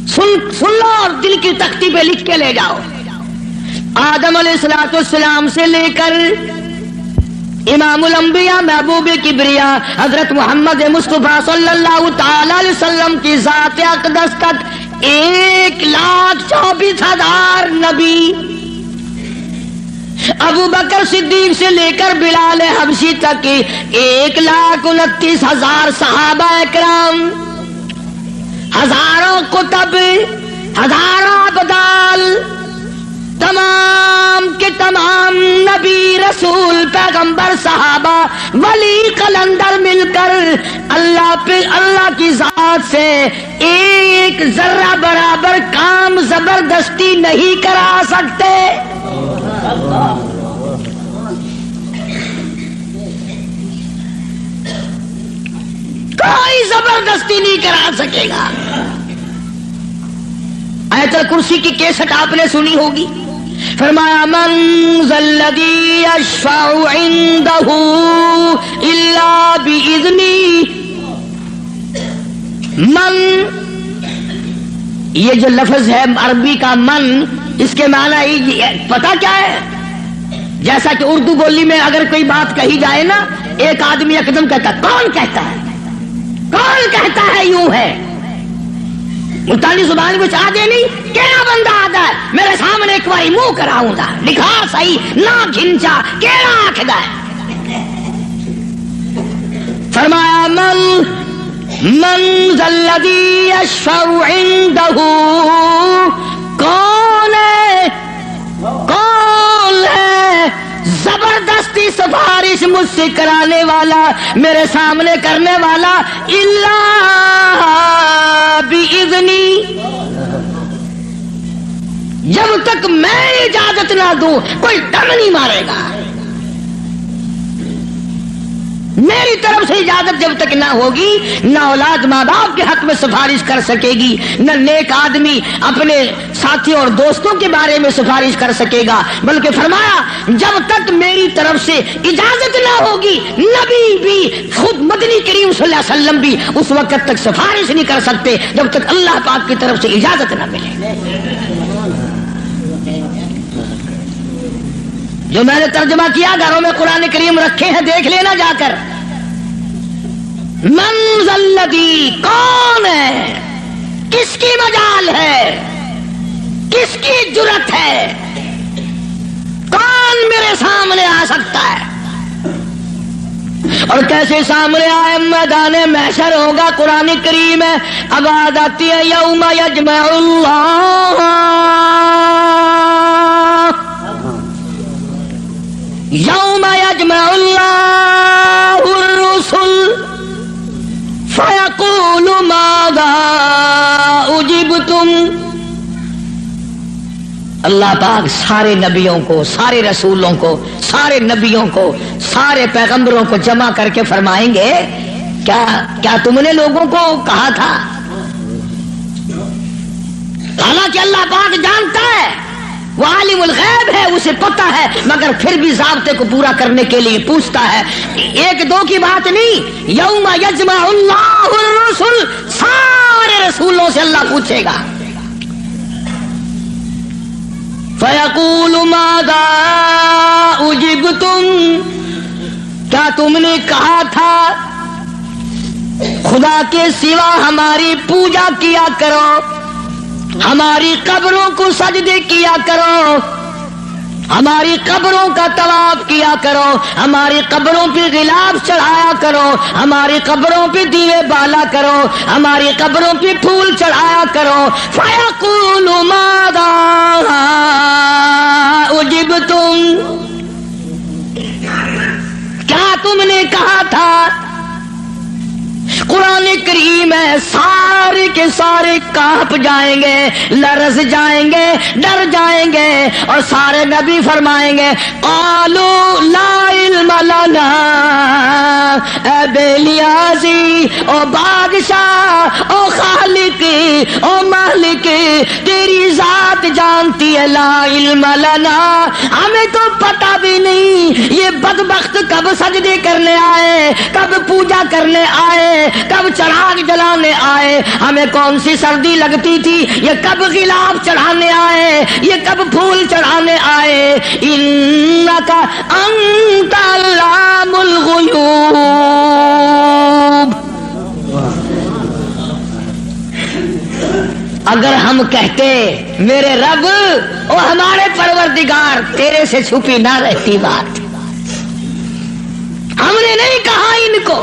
S1: سن لو اور دل کی تختی پہ لکھ کے لے جاؤ، آدم علیہ السلام سے لے کر امام الانبیاء محبوب کبریا حضرت محمد مصطفیٰ صلی اللہ تعالی علیہ وسلم کی ذات اقدس تک 1,24,000 نبی، ابو بکر صدیق سے لے کر بلال حبشی تک 1,29,000 صحابہ اکرام، ہزاروں کتب، ہزاروں ابدال، تمام کے تمام نبی، رسول، پیغمبر، صحابہ، ولی، قلندر مل کر اللہ کی ذات سے ایک ذرہ برابر کام زبردستی نہیں کرا سکتے۔ کوئی زبردستی نہیں کرا سکے گا۔ آیت الکرسی کی کیسٹ آپ نے سنی ہوگی، فرمایا من ذا الذی یشفع عنده الا باذنہ۔ من، یہ جو لفظ ہے عربی کا من، اس کے معنی پتہ کیا ہے؟ جیسا کہ اردو بولی میں اگر کوئی بات کہی جائے نا، ایک آدمی اقدم کہتا ہے، کون کہتا ہے، کون کہتا ہے، یوں ہے۔ ملتانی زبان کچھ آ دے نہیں، کیڑا بندہ آتا ہے میرے سامنے ایک باری منہ کراؤں گا، لکھا صحیح نہ گھنچا، کیڑا آکھدا ہے۔ فرمایا من ذا الذی یشفع عنده، کون ہے، کون ہے زبردستی سفارش مجھ سے کرانے والا، میرے سامنے کرنے والا، الا باذنی، جب تک میں اجازت نہ دوں کوئی دم نہیں مارے گا۔ میری طرف سے اجازت جب تک نہ ہوگی نہ اولاد ماں باپ کے حق میں سفارش کر سکے گی، نہ نیک آدمی اپنے ساتھیوں اور دوستوں کے بارے میں سفارش کر سکے گا، بلکہ فرمایا جب تک میری طرف سے اجازت نہ ہوگی نبی بھی، خود مدنی کریم صلی اللہ علیہ وسلم بھی اس وقت تک سفارش نہیں کر سکتے جب تک اللہ پاک کی طرف سے اجازت نہ ملے۔ جو میں نے ترجمہ کیا، گھروں میں قرآن کریم رکھے ہیں، دیکھ لینا جا کر۔ من ذا الذی، کون ہے، کس کی مجال ہے، کس کی جرت ہے، کون میرے سامنے آ سکتا ہے؟ اور کیسے سامنے آئے؟ میدان محشر ہوگا۔ قرآن کریم ہے، آواز آتی ہے یوم یجمع اللہ، یوم یجمع اللہ الرسل فیقول ماذا اجبتم۔ اللہ پاک سارے نبیوں کو، سارے رسولوں کو، سارے نبیوں کو، سارے پیغمبروں کو جمع کر کے فرمائیں گے کیا تم نے لوگوں کو کہا تھا؟ حالانکہ اللہ پاک جانتا ہے، وہ عالم الغیب ہے، اسے پتہ ہے، مگر پھر بھی ضابطے کو پورا کرنے کے لیے پوچھتا ہے۔ ایک دو کی بات نہیں، یوم یجمع اللہ الرسل، سارے رسولوں سے اللہ پوچھے گا۔ فَيَقُولُ مَاذَا أُجِبْتُمْ، کیا تم نے کہا تھا خدا کے سوا ہماری پوجا کیا کرو، ہماری قبروں کو سجدے کیا کرو، ہماری قبروں کا طواف کیا کرو، ہماری قبروں پہ غلاف چڑھایا کرو، ہماری قبروں پہ دیوے بالا کرو، ہماری قبروں پہ پھول چڑھایا کرو۔ فَيَقُولُ مَاذَا أُجِبْتُمْ، کیا تم نے کہا تھا؟ قرآن کریم ہے، سارے کے سارے کانپ جائیں گے، لرز جائیں گے، ڈر جائیں گے، اور سارے نبی فرمائیں گے قالوا لا علم لنا، اے بے نیازی، او بادشاہ، او خالق، او مالک، تیری ذات جانتی ہے، لا علم لنا، ہمیں تو پتہ بھی نہیں یہ بدبخت کب سجدے کرنے آئے، کب پوجا کرنے آئے، کب چراغ جلانے آئے، ہمیں کون سی سردی لگتی تھی، یہ کب غلاف چڑھانے آئے، یہ کب پھول چڑھانے آئے۔ انک انت علام الغیوب، اگر ہم کہتے میرے رب اور ہمارے پروردگار تیرے سے چھپی نہ رہتی بات، ہم نے نہیں کہا ان کو۔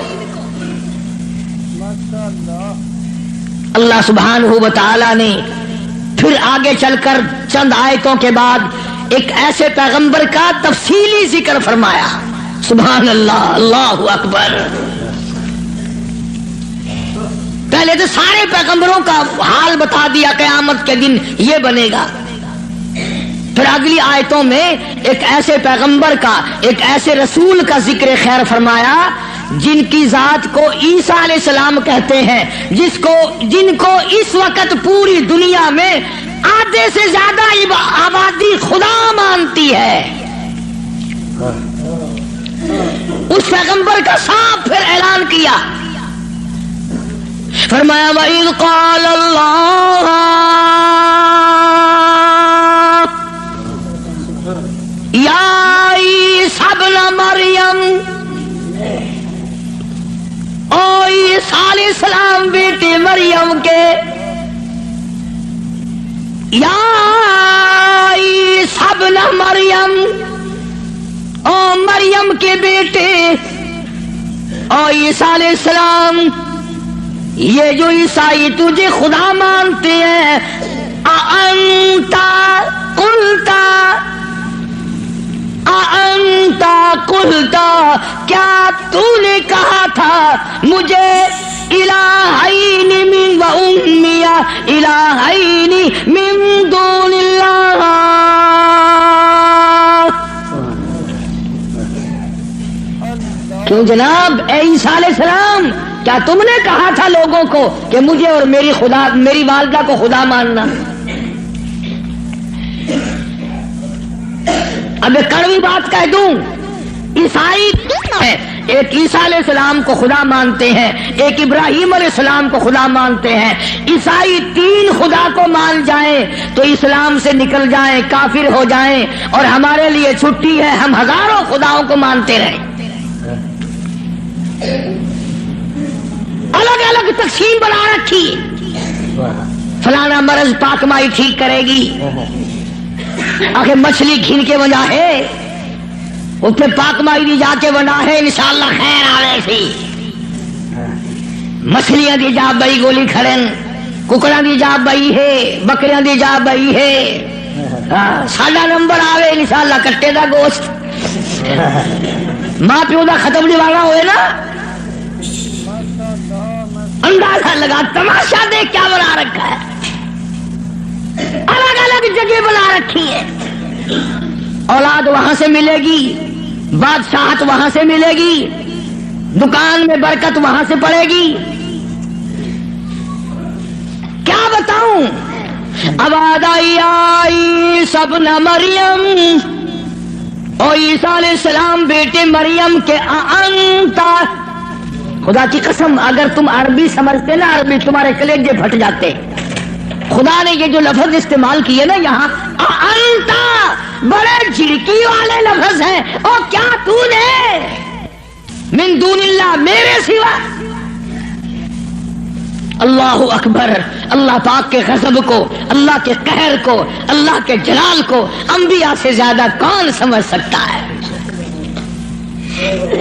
S1: اللہ سبحانہ و تعالی نے پھر آگے چل کر چند آیتوں کے بعد ایک ایسے پیغمبر کا تفصیلی ذکر فرمایا۔ سبحان اللہ، اللہ اکبر۔ پہلے تو سارے پیغمبروں کا حال بتا دیا، قیامت کے دن یہ بنے گا۔ پھر اگلی آیتوں میں ایک ایسے پیغمبر کا، ایک ایسے رسول کا ذکر خیر فرمایا جن کی ذات کو عیسیٰ علیہ السلام کہتے ہیں، جن کو اس وقت پوری دنیا میں آدھے سے زیادہ آبادی خدا مانتی ہے۔ اس پیغمبر کا صاف پھر اعلان کیا، فرمایا وَإِذْ قَالَ اللَّهُ يَا عِيسَى ابْنَ مَرْيَمَ، او عیسیٰ علیہ السلام بیٹے مریم کے، یا عیسیٰ ابن مریم، او مریم کے بیٹے، او عیسیٰ علیہ السلام، یہ جو عیسائی تجھے خدا مانتے ہیں، اَأَنْتَ قُلْتَ، کیا تو نے کہا تھا مجھے الہین من و امی الہین من دون اللہ، کیوں جناب اے عیسیٰ علیہ السلام، کیا تم نے کہا تھا لوگوں کو کہ مجھے اور میری والدہ کو خدا ماننا؟ اب ایک کڑوی بات کہہ دوں، عیسائی ہے، ایک عیسیٰ علیہ السلام کو خدا مانتے ہیں، ایک ابراہیم علیہ السلام کو خدا مانتے ہیں۔ عیسائی 3 خدا کو مان جائیں تو اسلام سے نکل جائیں، کافر ہو جائیں، اور ہمارے لیے چھٹی ہے، ہم ہزاروں خداؤں کو مانتے رہیں۔ الگ الگ تقسیم بنا رکھی، فلانا مرض پاک مائی ٹھیک کرے گی، آخر مچھلی گھن کے بنا ہے، اس پہ پاک مائی دی جا کے بنا ہے، انشاءاللہ خیر آوے سی، مچھلیاں دی جا بئی گولی کھڑن، ککڑاں دی جا بئی ہے، بکریاں دی جا بئی ہے، ساڈا نمبر آوے انشاءاللہ کٹے دا گوشت، ماں پیو دا ختم دیوانا ہوئے نا، اندازہ لگا، تماشا دیکھ کیا بنا رکھا ہے، الگ الگ جگہ بنا رکھی ہے۔ اولاد وہاں سے ملے گی، بادشاہت وہاں سے ملے گی، دکان میں برکت وہاں سے پڑے گی، کیا بتاؤں؟ اب آئی سب نہ مریم، اور عیسیٰ علیہ السلام بیٹے مریم کے انتا، خدا کی قسم اگر تم عربی سمجھتے نا، عربی تمہارے کلیجے پھٹ جاتے۔ خدا نے یہ جو لفظ استعمال کیے نا یہاں، انتا، بڑے جھڑکی والے لفظ ہیں، اور کیا تو نے من دون اللہ، میرے سوا، اللہ اکبر، اللہ پاک کے غضب کو، اللہ کے قہر کو، اللہ کے جلال کو انبیاء سے زیادہ کون سمجھ سکتا ہے؟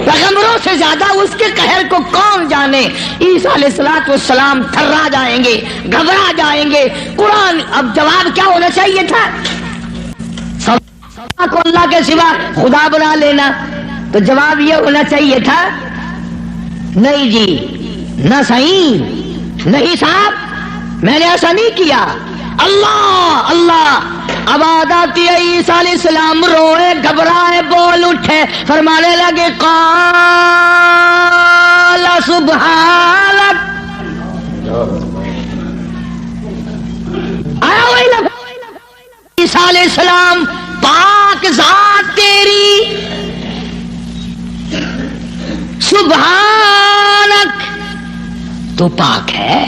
S1: پیغمبروں سے زیادہ اس کے قہر کو کون جانے؟ عیسیٰ علیہ السلام تھرا جائیں گے، گھبرا جائیں گے۔ قرآن اب جواب کیا ہونا چاہیے تھا؟ کو اللہ کے سوا خدا بنا لینا، تو جواب یہ ہونا چاہیے تھا، نہیں جی، نہ صحیح، نہیں صاحب میں نے ایسا نہیں کیا، اللہ اللہ۔ اب آتی عیسیٰ علیہ السلام روئے، گھبرائے، بول اٹھے، فرمانے لگے قال سبحانک، آیا وہی لفظ، عیسیٰ علیہ السلام پاک ذات تیری، سبحانک، تو پاک ہے،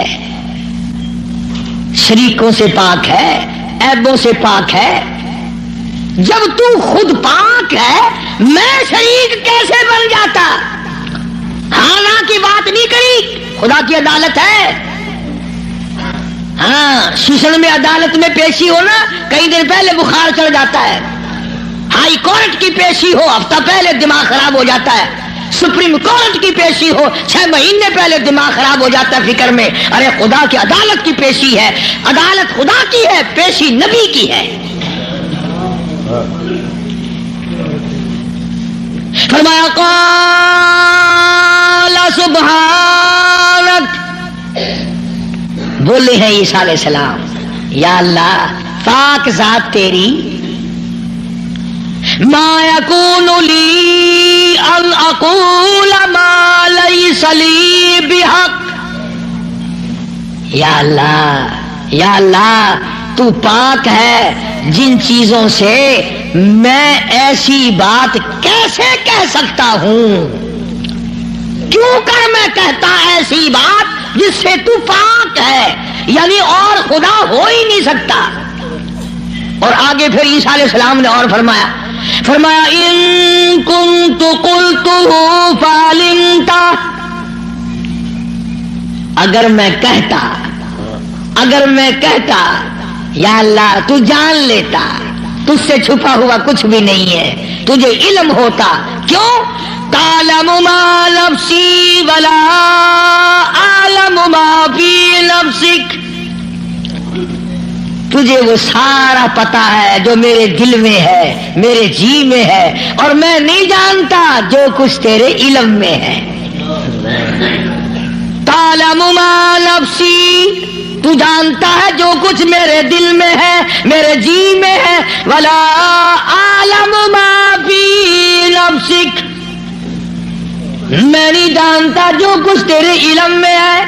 S1: شریکوں سے پاک ہے، عیبوں سے پاک ہے۔ جب تو خود پاک ہے میں شریک کیسے بن جاتا؟ ہاں کی بات نہیں کری، خدا کی عدالت ہے۔ ہاں شیشن میں عدالت میں پیشی ہو نا، کئی دن پہلے بخار چڑھ جاتا ہے، ہائی کورٹ کی پیشی ہو ہفتہ پہلے دماغ خراب ہو جاتا ہے، سپریم کورٹ کی پیشی ہو 6 مہینے پہلے دماغ خراب ہو جاتا ہے فکر میں۔ ارے خدا کی عدالت کی پیشی ہے، عدالت خدا کی ہے، پیشی نبی کی ہے۔ فرمایا قال سبحانک، بولے ہیں عیسیٰ علیہ السلام، یا اللہ پاک ذات تیری، ما یکون لی ان اقول ما لیس لی بحق، یا اللہ تو پاک ہے، جن چیزوں سے میں ایسی بات کیسے کہہ سکتا ہوں؟ کیوں کر میں کہتا ایسی بات جس سے تو پاک ہے، یعنی اور خدا ہو ہی نہیں سکتا۔ اور آگے پھر عیسیٰ علیہ السلام نے اور فرمایا ان کنت قلتہ فعلمت، اگر میں کہتا یا اللہ تو جان لیتا، تجھ سے چھپا ہوا کچھ بھی نہیں ہے، تجھے علم ہوتا، کیوں؟ تعلم ما نفسی ولا اعلم ما فی نفسک، تجھے وہ سارا پتا ہے جو میرے دل میں ہے، میرے جی میں ہے، اور میں نہیں جانتا جو کچھ تیرے علم میں ہے۔ تعلم ما نفسی، تو جانتا ہے جو کچھ میرے دل میں ہے، میرے جی میں ہے، ولا اعلم ما فی نفسک، میں نہیں جانتا جو کچھ تیرے علم میں ہے.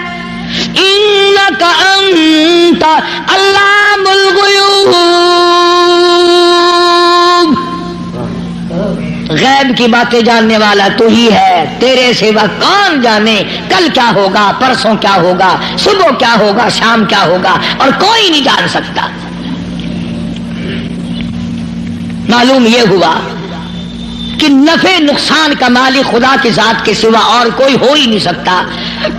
S1: انک انت علام الغیوب، غیب کی باتیں جاننے والا تو ہی ہے، تیرے سوا کون جانے کل کیا ہوگا، پرسوں کیا ہوگا، صبح کیا ہوگا، شام کیا ہوگا، اور کوئی نہیں جان سکتا. معلوم یہ ہوا کہ نفع نقصان کا مالک خدا کی ذات کے سوا اور کوئی ہو ہی نہیں سکتا.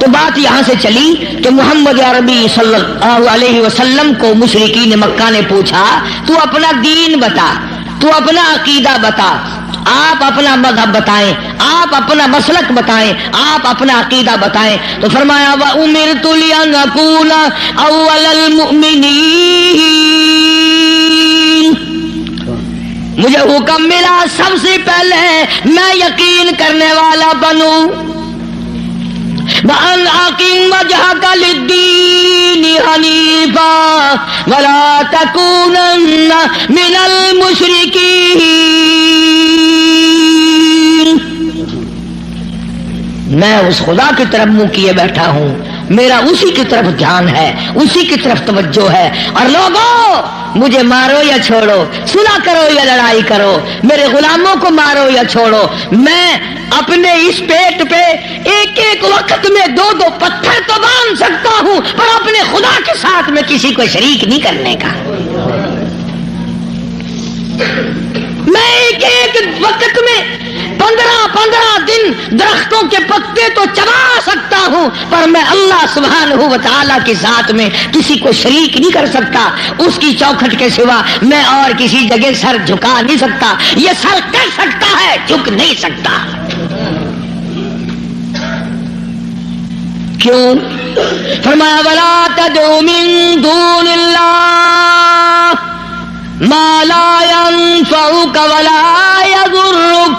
S1: تو بات یہاں سے چلی کہ محمد عربی صلی اللہ علیہ وسلم کو مشرکین مکہ نے پوچھا تو اپنا دین بتا، تو اپنا عقیدہ بتا، آپ اپنا مذہب بتائیں، آپ اپنا مسلک بتائیں، آپ اپنا عقیدہ بتائیں. تو فرمایا وَأُمِرْتُ لِأَنْ أَوَّلَ الْمُؤْمِنِينَ، مجھے حکم ملا سب سے پہلے میں یقین کرنے والا بنوں. وَأَنْ أَقِمْ وَجْهَكَ لِلدِّينِ حَنِيفًا وَلَا تَكُونَنَّ مِنَ الْمُشْرِكِينَ. میں اس خدا کی طرف منہ کیے بیٹھا ہوں، میرا اسی کی طرف دھیان ہے، اسی کی طرف توجہ ہے. اور لوگوں مجھے مارو یا چھوڑو، صلح کرو یا لڑائی کرو، میرے غلاموں کو مارو یا چھوڑو، میں اپنے اس پیٹ پہ ایک ایک وقت میں 2 پتھر تو باندھ سکتا ہوں، پر اپنے خدا کے ساتھ میں کسی کو شریک نہیں کرنے کا. میں ایک ایک وقت میں 15 دن درختوں کے پتے تو چبا سکتا ہوں، پر میں اللہ سبحانہ و تعالیٰ کی ذات میں کسی کو شریک نہیں کر سکتا. اس کی چوکھٹ کے سوا میں اور کسی جگہ سر جھکا نہیں سکتا. یہ سر کر سکتا ہے، جھک نہیں سکتا. کیوں؟ فرمایا وَلَا تَدْعُ مِن دُونِ اللَّهِ مَا لَا يَنفَعُكَ وَلَا يَضُرُّكَ.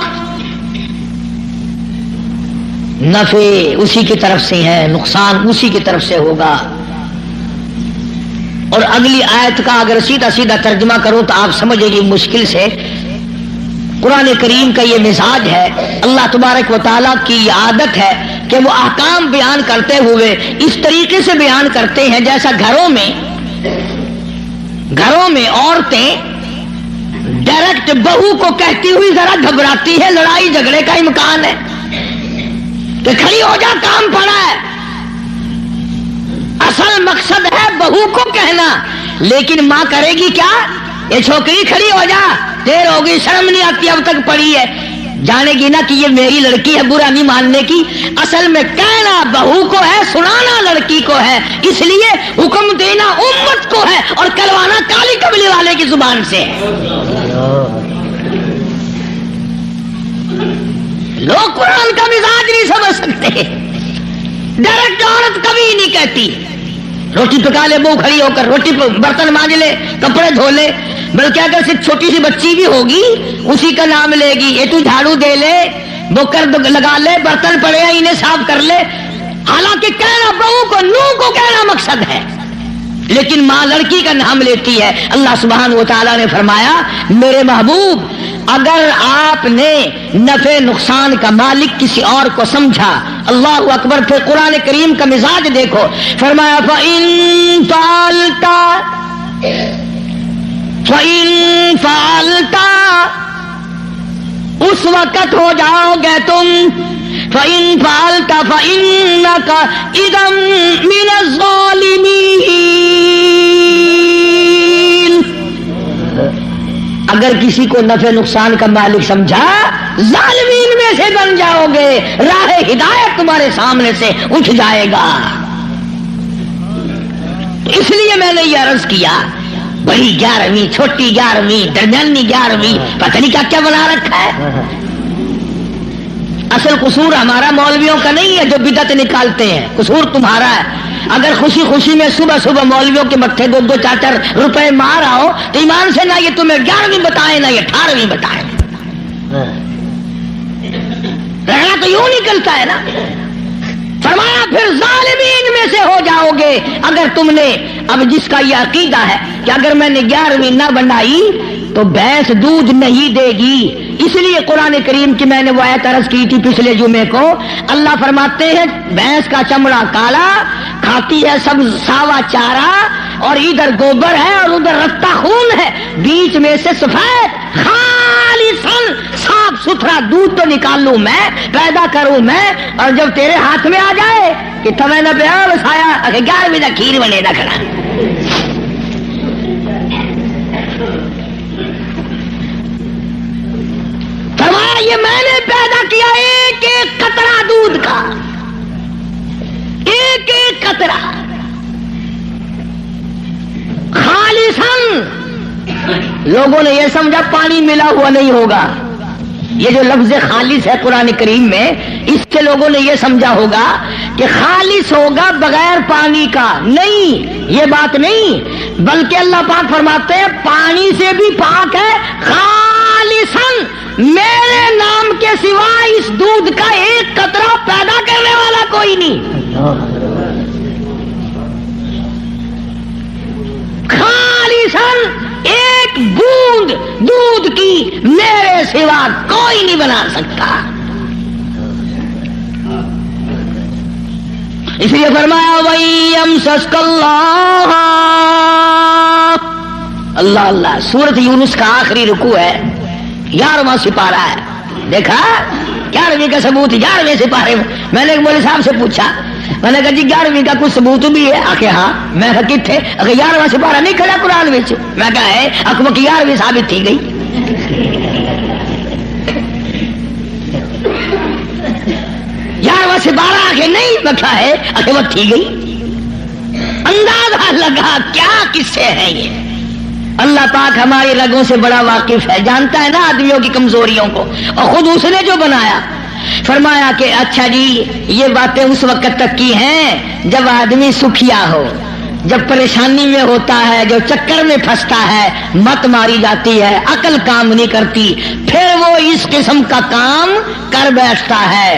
S1: نفع اسی کی طرف سے ہے، نقصان اسی کی طرف سے ہوگا. اور اگلی آیت کا اگر سیدھا سیدھا ترجمہ کرو تو آپ سمجھے گی مشکل سے. قرآن کریم کا یہ مزاج ہے، اللہ تبارک و تعالیٰ کی یہ عادت ہے کہ وہ احکام بیان کرتے ہوئے اس طریقے سے بیان کرتے ہیں جیسا گھروں میں عورتیں ڈائریکٹ بہو کو کہتی ہوئی ذرا گھبراتی ہے، لڑائی جھگڑے کا امکان ہے کہ کھڑی ہو جا، کام پڑا ہے. اصل مقصد ہے بہو کو کہنا، لیکن ماں کرے گی کیا؟ یہ چھوکری کھڑی ہو جا، دیر ہوگی، شرم نہیں آتی، اب تک پڑی ہے. جانے گی نا کہ یہ میری لڑکی ہے، برا نہیں ماننے کی. اصل میں کہنا بہو کو ہے، سنانا لڑکی کو ہے، اس لیے حکم دینا امت کو ہے اور کروانا کالی کملی والے کی زبان سے. لوگ قرآن کا مزاج نہیں سمجھ سکتے. ڈائریکٹ عورت کبھی نہیں کہتی روٹی پکا لے، منہ کھڑی ہو کر روٹی برتن مانج لے، کپڑے دھو لے، بلکہ اگر صرف چھوٹی سی بچی بھی ہوگی اسی کا نام لے گی. یہ تو جھاڑو دے لے، بوکر لگا لے، برتن پڑے ہیں انہیں صاف کر لے. حالانکہ کہنا بہو کو، نو کو کہنا مقصد ہے، لیکن ماں لڑکی کا نام لیتی ہے. اللہ سبحانہ و تعالیٰ نے فرمایا میرے محبوب اگر آپ نے نفع نقصان کا مالک کسی اور کو سمجھا، اللہ اکبر. پھر قرآن کریم کا مزاج دیکھو، فرمایا فَإِن فَعَلْتَ اس وقت ہو جاؤ گے تم، فَإِن فَعَلْتَ فَإِنَّكَ إِذًا مِنَ الظَّالِمِينَ. اگر کسی کو نفع نقصان کا مالک سمجھا، ظالمین میں سے بن جاؤ گے، راہ ہدایت تمہارے سامنے سے اٹھ جائے گا. اس لیے میں نے یہ عرض کیا، بڑی 11ویں، چھوٹی 11ویں، درمیانی 11ویں، پتہ نہیں کیا کیا بنا رکھا ہے. اصل قصور ہمارا مولویوں کا نہیں ہے جو بدعت نکالتے ہیں، قصور تمہارا ہے. اگر خوشی خوشی میں صبح صبح مولویوں کے متھے 2-2 4-4 روپے مار آؤ تو ایمان سے نہ یہ تمہیں 11ویں بتائیں نہ یہ 18ویں بتائیں. رہنا تو یوں نکلتا ہے نا. فرمایا پھر ظالمین میں سے ہو جاؤ گے اگر تم نے، اب جس کا یہ عقیدہ ہے کہ اگر میں نے 11ویں نہ بنائی تو بھینس دودھ نہیں دے گی. اس لیے قرآن کریم کی میں نے وہ آیت عرض کی تھی پچھلے جمعے کو. اللہ فرماتے ہیں بھینس کا چمڑا کالا، کھاتی ہے سب ساوا چارہ، اور ادھر گوبر ہے اور ادھر رتا خون ہے، بیچ میں سے سفید خالصاً صاف ستھرا دودھ تو نکالوں میں، پیدا کروں میں، اور جب تیرے ہاتھ میں آ جائے کہ تمہیں نہ پیا بسایا 11ویں کا کھیر بنے نہ کھڑا. فرمایا یہ میں نے پیدا کیا ایک ایک قطرہ دودھ کا، ایک ایک قطرہ خالصاً. لوگوں نے یہ سمجھا پانی ملا ہوا نہیں ہوگا. یہ جو لفظ خالص ہے قرآن کریم میں، اس سے لوگوں نے یہ سمجھا ہوگا کہ خالص ہوگا بغیر پانی کا. نہیں، یہ بات نہیں، بلکہ اللہ پاک فرماتے ہیں پانی سے بھی پاک ہے. خالصاً میرے نام کے سوا اس دودھ کا ایک قطرہ پیدا کرنے والا کوئی نہیں. خالصاً ایک بوند دودھ کی میرے سوا کوئی نہیں بنا سکتا. اس لیے فرمایا وَيَمْسَسْكَ اللَّهُ. اللہ اللہ. سورۃ یونس کا آخری رکوع ہے، 11واں سپارہ ہے. دیکھا 11ویں کا ثبوت 11ویں سپارے میں. میں نے ایک مولوی صاحب سے پوچھا، میں نے کہا جی 11ویں کا کچھ ثبوت بھی ہے؟ آخر ہاں. میں کہا کتنے؟ اگر 11واں سپارہ نہیں کھڑا قرآن میں. میں کہا ہے اکبر کی 11ویں ثابت تھی گئی. 11واں سپارہ آخر نہیں بکھا ہے، اکبر تھی گئی. اندازہ لگا کیا قصے ہیں یہ. اللہ پاک ہماری رگوں سے بڑا واقف ہے، جانتا ہے نا آدمیوں کی کمزوریوں کو، اور خود اس نے جو بنایا. فرمایا کہ اچھا جی یہ باتیں اس وقت تک کی ہیں جب آدمی سکھیا ہو، جب پریشانی میں ہوتا ہے، جو چکر میں پھنستا ہے، مت ماری جاتی ہے، عقل کام نہیں کرتی، پھر وہ اس قسم کا کام کر بیٹھتا ہے.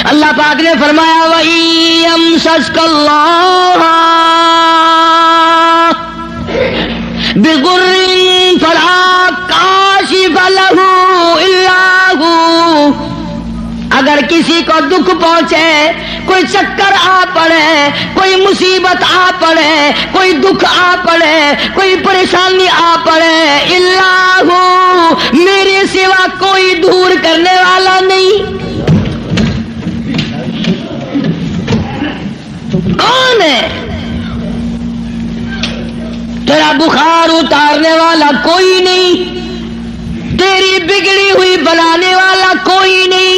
S1: اللہ پاک نے فرمایا وَيَمْسَسْكَ اللَّهُ بِضُرٍّ فَلَا كَاشِفَ لَهُ إِلَّا هُوَ. اگر کسی کو دکھ پہنچے، کوئی چکر آ پڑے، کوئی مصیبت آ پڑے، کوئی دکھ آ پڑے، کوئی پریشانی آ پڑے، اللہ میرے سوا کوئی دور کرنے والا نہیں. کون ہے؟ تیرا بخار اتارنے والا کوئی نہیں، تیری بگڑی ہوئی بنانے والا کوئی نہیں،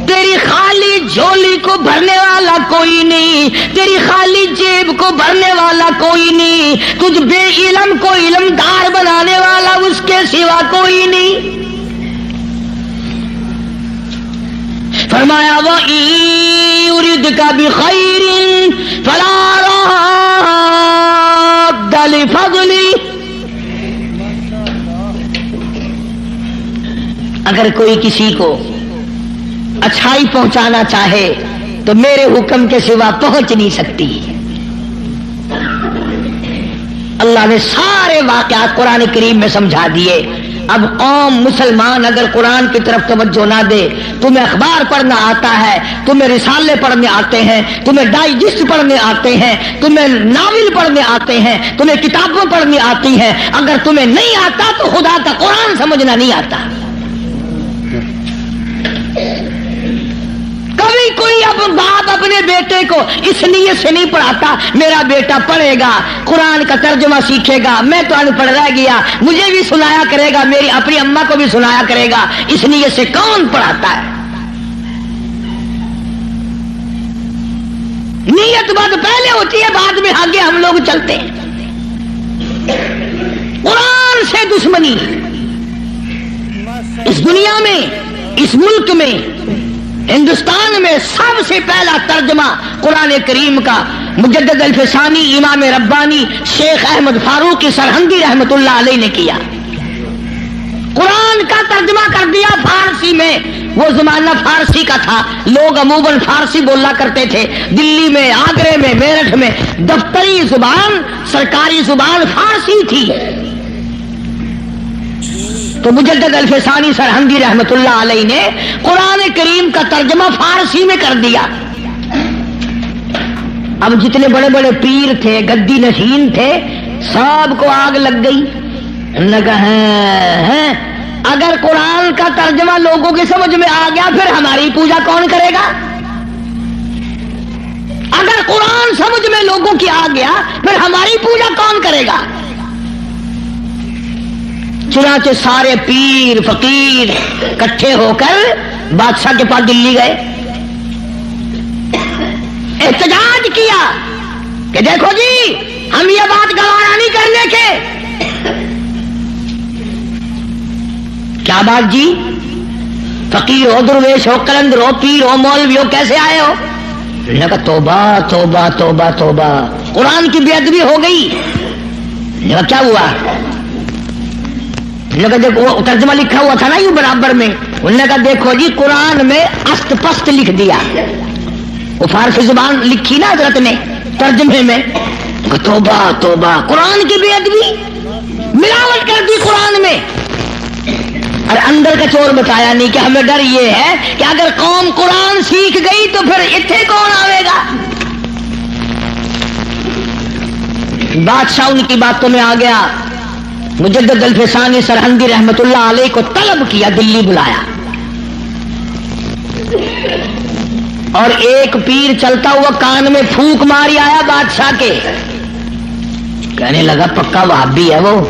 S1: تیری خالی جھولی کو بھرنے والا کوئی نہیں، تیری خالی جیب کو بھرنے والا کوئی نہیں، تجھ بے علم کو علمدار بنانے والا اس کے سوا کوئی نہیں. فرمایا وَإِن يُرِدْكَ بِخَيْرٍ فَلَا رَادَّ لِفَضْلِهِ. اگر کوئی کسی کو اچھائی پہنچانا چاہے تو میرے حکم کے سوا پہنچ نہیں سکتی. اللہ نے سارے واقعات قرآن کریم میں سمجھا دیے. اب قوم مسلمان اگر قرآن کی طرف توجہ نہ دے، تمہیں اخبار پڑھنا آتا ہے، تمہیں رسالے پڑھنے آتے ہیں، تمہیں ڈائجسٹ پڑھنے آتے ہیں، تمہیں ناول پڑھنے آتے ہیں، تمہیں کتابیں پڑھنی آتی ہیں، اگر تمہیں نہیں آتا تو خدا کا قرآن سمجھنا نہیں آتا. کبھی کوئی اب باپ اپنے بیٹے کو اس نیت سے نہیں پڑھاتا میرا بیٹا پڑھے گا، قرآن کا ترجمہ سیکھے گا، میں تو ان پڑھ رہ گیا، مجھے بھی سنایا کرے گا، میری اپنی اماں کو بھی سنایا کرے گا. اس نیت سے کون پڑھاتا ہے؟ نیت بات پہلے ہوتی ہے، بعد میں آگے ہم لوگ چلتے ہیں. قرآن سے دشمنی اس دنیا میں، اس ملک میں، ہندوستان میں سب سے پہلا ترجمہ قرآن کریم کا مجدد الفسانی امام ربانی شیخ احمد فاروقی سرہندی رحمت اللہ علیہ نے کیا. قرآن کا ترجمہ کر دیا فارسی میں. وہ زمانہ فارسی کا تھا، لوگ عموماً فارسی بولا کرتے تھے. دلی میں، آگرے میں، میرٹھ میں دفتری زبان، سرکاری زبان فارسی تھی. تو مجدد الفسانی سرہندی رحمت اللہ علیہ نے قرآن کریم کا ترجمہ فارسی میں کر دیا. اب جتنے بڑے بڑے پیر تھے، گدی نشین تھے، سب کو آگ لگ گئی. انہوں نے کہا اگر قرآن کا ترجمہ لوگوں کی سمجھ میں آ گیا پھر ہماری پوجا کون کرے گا؟ اگر قرآن سمجھ میں لوگوں کی آ گیا پھر ہماری پوجا کون کرے گا؟ چنانچہ سارے پیر فقیر اکٹھے ہو کر بادشاہ کے پاس دلی گئے، احتجاج کیا کہ دیکھو جی ہم یہ بات گوارا نہیں کرنے کے. کیا بات جی؟ فقیر ہو، درویش ہو، کلندر ہو، پیر ہو، مولوی ہو، کیسے آئے ہو؟ انہوں نے کہا توبہ توبہ توبہ توبہ، قرآن کی بے ادبی ہو گئی. انہوں نے کہا کیا ہوا؟ انہوں نے کہا دیکھو ترجمہ لکھا ہوا تھا نا یوں برابر میں. انہوں نے کہا دیکھو جی قرآن میں است پست لکھ دیا، وہ فارسی زبان لکھی نا حضرت نے ترجمے میں. توبہ توبہ، قرآن کی بے ادبی، ملاوٹ کر دی قرآن میں. اور اندر کا چور بتایا نہیں کہ ہمیں ڈر یہ ہے کہ اگر قوم قرآن سیکھ گئی تو پھر اتنے کون آئے گا. بادشاہ ان کی باتوں میں آ گیا. مجدد الفسانی سرہندی رحمت اللہ علیہ کو طلب کیا، دلی بلایا، اور ایک پیر چلتا ہوا کان میں پھونک ماری آیا بادشاہ کے. کہنے لگا پکا وہابی ہے، وہ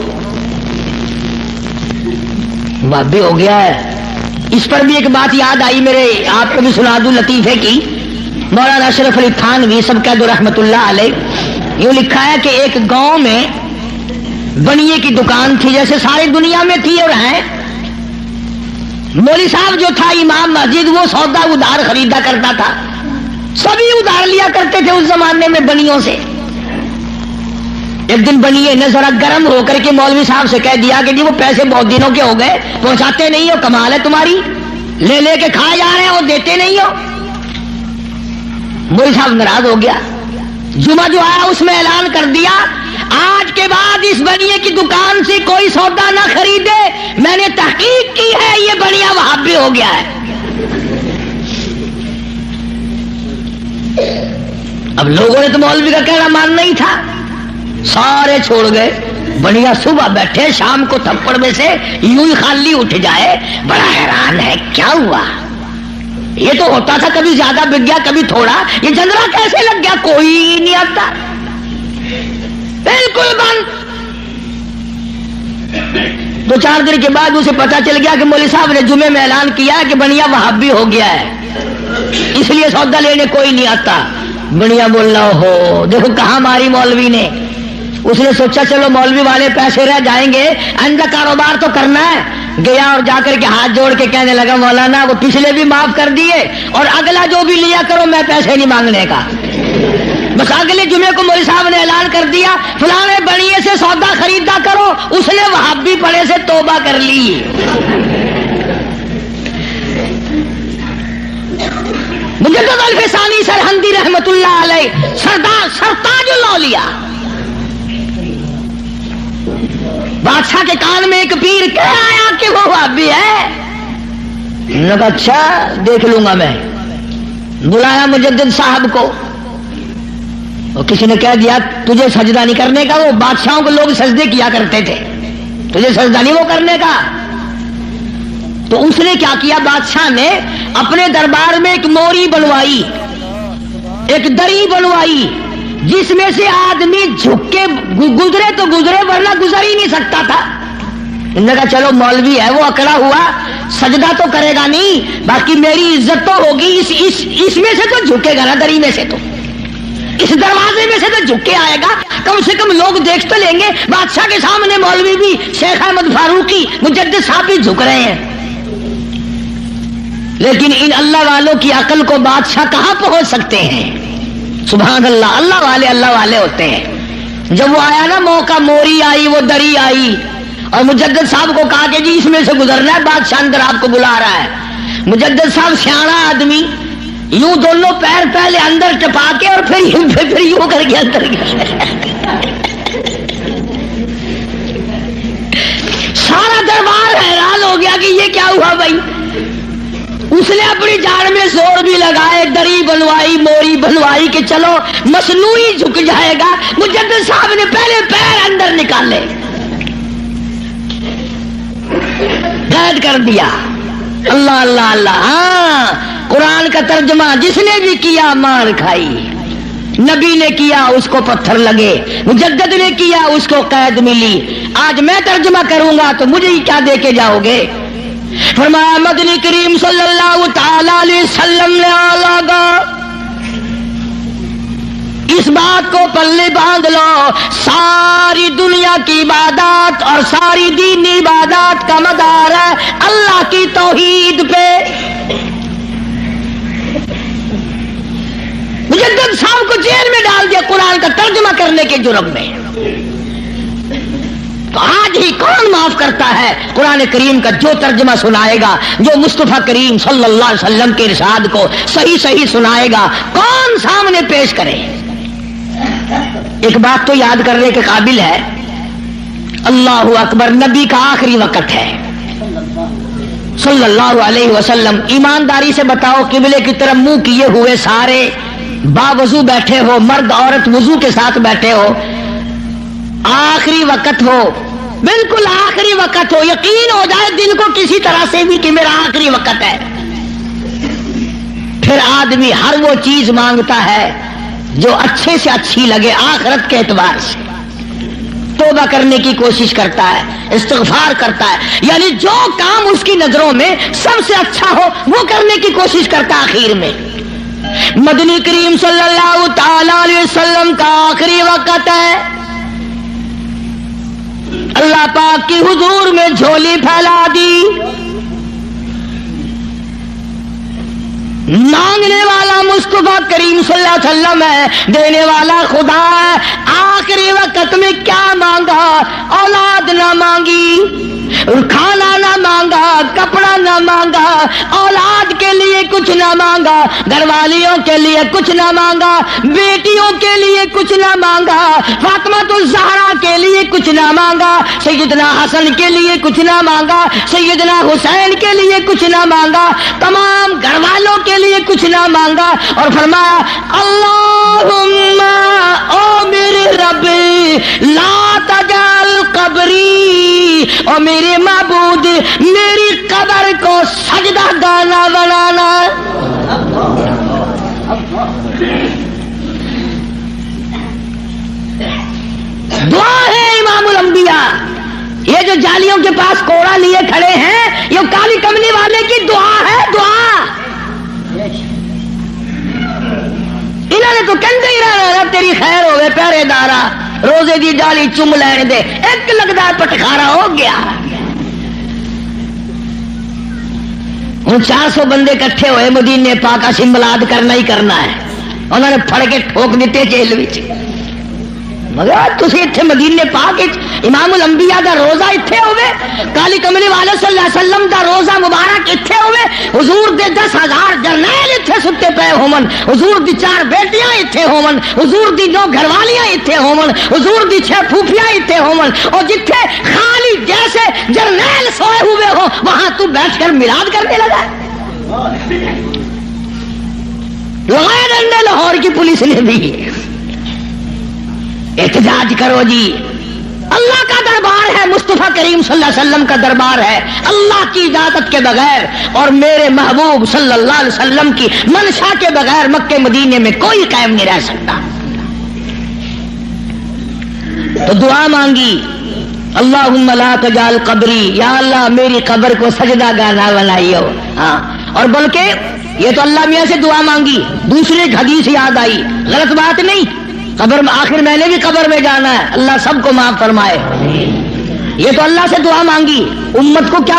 S1: وہابی ہو گیا ہے. اس پر بھی ایک بات یاد آئی میرے، آپ کو بھی سنا دوں لطیفے کی. مولانا اشرف علی تھانوی سب کہہ دو رحمت اللہ علیہ، یوں لکھا ہے کہ ایک گاؤں میں بنیے کی دکان تھی، جیسے ساری دنیا میں تھی اور ہے. مولوی صاحب جو تھا امام مسجد، وہ سودا ادھار خریدا کرتا تھا، سبھی ادھار لیا کرتے تھے اس زمانے میں بنیوں سے. ایک دن بنیے نے ذرا گرم ہو کر کے مولوی صاحب سے کہہ دیا کہ جی وہ پیسے بہت دنوں کے ہو گئے پہنچاتے نہیں ہو، کمال ہے تمہاری، لے لے کے کھائے جا رہے ہیں اور دیتے نہیں ہو. مولوی صاحب ناراض ہو گیا. جمعہ جو آیا اس میں اعلان کر دیا آج کے بعد اس بنیے کی دکان سے کوئی سودا نہ خریدے، میں نے تحقیق کی ہے یہ بنیا وہابی ہو گیا ہے. اب لوگوں نے تو مولوی کا کہنا ماننا ہی تھا، سارے چھوڑ گئے. بنیا صبح بیٹھے شام کو تھپڑ میں سے یوں ہی خالی اٹھ جائے. بڑا حیران ہے کیا ہوا، یہ تو ہوتا تھا کبھی زیادہ بک گیا کبھی تھوڑا، یہ جنرا کیسے لگ گیا، کوئی نہیں آتا، بالکل بند. 2-4 دن کے بعد اسے پتا چل گیا کہ مولوی صاحب نے جمعے میں اعلان کیا کہ بنیا وہابی ہو گیا ہے، اس لیے سودا لینے کوئی نہیں آتا. بنیا بولنا ہو دیکھو کہاں ماری مولوی نے. اس نے سوچا چلو مولوی والے پیسے رہ جائیں گے، اندر کاروبار تو کرنا ہے. گیا اور جا کر کے ہاتھ جوڑ کے کہنے لگا مولانا وہ پچھلے بھی معاف کر دیے اور اگلا جو بھی لیا کرو میں پیسے نہیں مانگنے کا. بس اگلے جمعے کو مولوی صاحب نے اعلان کر دیا فلانے بنیے سے سودا خریدا کرو. اس نے وہابی پڑے سے توبہ کر لی. مجدد الفسانی سرہندی رحمت اللہ علیہ سردار سرتاج الاولیاء. بادشاہ کے کان میں ایک پیر کہہ آیا کہ وہ وہابی ہے. انہوں نے کہا اچھا دیکھ لوں گا میں. بلایا مجدد صاحب کو، اور کسی نے کہہ دیا تجھے سجدہ نہیں کرنے کا، وہ بادشاہوں کو لوگ سجدے کیا کرتے تھے، تجھے سجدہ نہیں وہ کرنے کا. تو اس نے کیا کیا، بادشاہ نے اپنے دربار میں ایک موری بنوائی، ایک دری بنوائی جس میں سے آدمی جھک کے گزرے تو گزرے ورنہ گزر ہی نہیں سکتا تھا. انہوں نے کہا چلو مولوی ہے وہ اکڑا ہوا سجدہ تو کرے گا نہیں، باقی میری عزت تو ہوگی، اس میں سے تو جھکے گا نا، دری میں سے تو، اس دروازے میں سے تو جھک کے آئے گا، کم سے کم لوگ دیکھ تو لیں گے. بادشاہ کے سامنے مولوی بھی، شیخ احمد فاروقی، مجدد صاحب بھی جھک رہے ہیں. لیکن ان اللہ والوں کی عقل کو بادشاہ کہاں پہنچ سکتے ہیں. سبحان اللہ، اللہ والے ہوتے ہیں. جب وہ آیا نا موقع، موری آئی، وہ دری آئی، اور مجدد صاحب کو کہا کہ جی اس میں سے گزرنا ہے، بادشاہ اندر آپ کو بلا رہا ہے. مجدد صاحب سیاڑا آدمی، یوں دونوں پیر پہلے اندر ٹپا کے اور پھر یوں کر کے اندر گیا. سارا دربار حیران ہو گیا کہ یہ کیا ہوا بھائی. اس نے اپنی جان میں زور بھی لگائے, دری بنوائی, موری بنوائی کہ چلو مصنوعی جھک جائے گا. مجدد صاحب نے پہلے پیر اندر نکالے, قید کر دیا. اللہ اللہ اللہ. ہاں, قرآن کا ترجمہ جس نے بھی کیا مار کھائی. نبی نے کیا اس کو پتھر لگے, مجدد نے کیا اس کو قید ملی. آج میں ترجمہ کروں گا تو مجھے ہی کیا دے کے جاؤ گے. فرمایا مدنی کریم صلی اللہ تعالی علیہ وسلم نے لگا اس بات کو پلے باندھ لو, ساری دنیا کی عبادات اور ساری دینی عبادات کا مدار ہے اللہ کی توحید پہ. مجدد صاحب کو جیل میں ڈال دیا قرآن کا ترجمہ کرنے کے جرم میں. تو آج ہی کون معاف کرتا ہے قرآن کریم کا جو ترجمہ سنائے گا, جو مصطفیٰ کریم صلی اللہ علیہ وسلم کے ارشاد کو صحیح صحیح سنائے گا, کون سامنے پیش کرے. ایک بات تو یاد کرنے کے قابل ہے, اللہ اکبر, نبی کا آخری وقت ہے صلی اللہ علیہ وسلم. ایمانداری سے بتاؤ, قبلے کی طرف منہ کیے ہوئے سارے باوضو بیٹھے ہو, مرد عورت وضو کے ساتھ بیٹھے ہو, آخری وقت ہو, بالکل آخری وقت ہو, یقین ہو جائے دل کو کسی طرح سے بھی کہ میرا آخری وقت ہے, پھر آدمی ہر وہ چیز مانگتا ہے جو اچھے سے اچھی لگے آخرت کے اعتبار سے. توبہ کرنے کی کوشش کرتا ہے, استغفار کرتا ہے, یعنی جو کام اس کی نظروں میں سب سے اچھا ہو وہ کرنے کی کوشش کرتا ہے. آخر میں مدنی کریم صلی اللہ تعالی علیہ وسلم کا آخری وقت ہے. اللہ پاک کی حضور میں جھولی پھیلا دی, مانگنے والا مصطفیٰ کریم صلی اللہ علیہ وسلم ہے, دینے والا خدا ہے. آخری وقت میں کیا مانگا؟ اولاد نہ مانگی, کھانا نہ مانگا, کپڑا نہ مانگا, اولاد کے لیے کچھ نہ مانگا, گھر والیوں کے لیے کچھ نہ مانگا, بیٹیوں کے لیے کچھ نہ مانگا, فاطمہ الزہرا کے لیے کچھ نہ مانگا, سیدنا حسن کے لیے کچھ نہ مانگا, سیدنا حسین کے لیے کچھ نہ مانگا, تمام گھر والوں کے لیے کچھ نہ مانگا, اور فرمایا اللہم او میرے رب لا تجعل قبری, اور میرے معبود میری قبر کو سجدہ گانا بنانا. دعا ہے امام الانبیاء. یہ جو جالیوں کے پاس کوڑا لیے کھڑے ہیں یہ کالی کملی والے کی دعا ہے. دعا انہوں نے تو کہتے ہی رہنا تیری خیر ہوئے پہرے دارا, روزے دی جالی چم لینے دے, ایک لگتا ہے پٹخارا ہو گیا. ہوں 400 بندے کٹھے ہوئے, مدینے پاک سے ملاد کرنا ہی کرنا ہے. انہوں نے پھڑ کے ٹھوک دیتے جیل وچ. مگر تسی اتنے مدینے پاک امام الانبیاء دا روزہ اتنے ہوئے, کالی کملی والے صلی اللہ علیہ وسلم دا روزہ مبارک اتنے ہوئے, حضور دے 10,000 جرنیل اتنے ستے پے ہومن, حضور دی 4 بیٹیاں اتنے ہومن, حضور دی 9 گھر والیاں اتنے ہومن, حضور دی 6 پھوپھیاں اتنے ہومن, اور جتھے خالی جیسے جرنیل سوئے ہوئے ہو وہاں تو بیٹھ کر میلاد کرنے لگا. لگائے ڈنڈے لاہور کی پولیس نے بھی. احتجاج کرو جی, اللہ کا دربار ہے, مصطفیٰ کریم صلی اللہ علیہ وسلم کا دربار ہے, اللہ کی اجازت کے بغیر اور میرے محبوب صلی اللہ علیہ وسلم کی منشا کے بغیر مکے مدینے میں کوئی قائم نہیں رہ سکتا. تو دعا مانگی, اللہم لا تجعل قبری, یا اللہ میری قبر کو سجدہ گانا بنائیو. ہاں, اور بلکہ یہ تو اللہ میاں سے دعا مانگی, دوسری حدیث یاد آئی, غلط بات نہیں, قبر میں آخر میں نے بھی قبر میں جانا ہے, اللہ سب کو معاف فرمائے. یہ تو اللہ سے دعا مانگی, امت کو کیا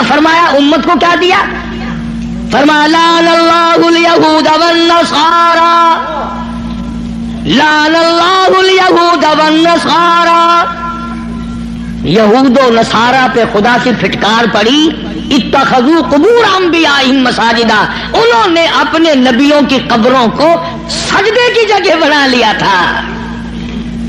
S1: فرمایا, امت کو کیا دیا, فرمایا لعن اللہ الیہود والنصارى, لعن اللہ الیہود والنصارى. یہود و نصارہ پہ خدا سے پھٹکار پڑی, اتخذوا قبور انبیائہم مساجدا, انہوں نے اپنے نبیوں کی قبروں کو سجدے کی جگہ بنا لیا تھا.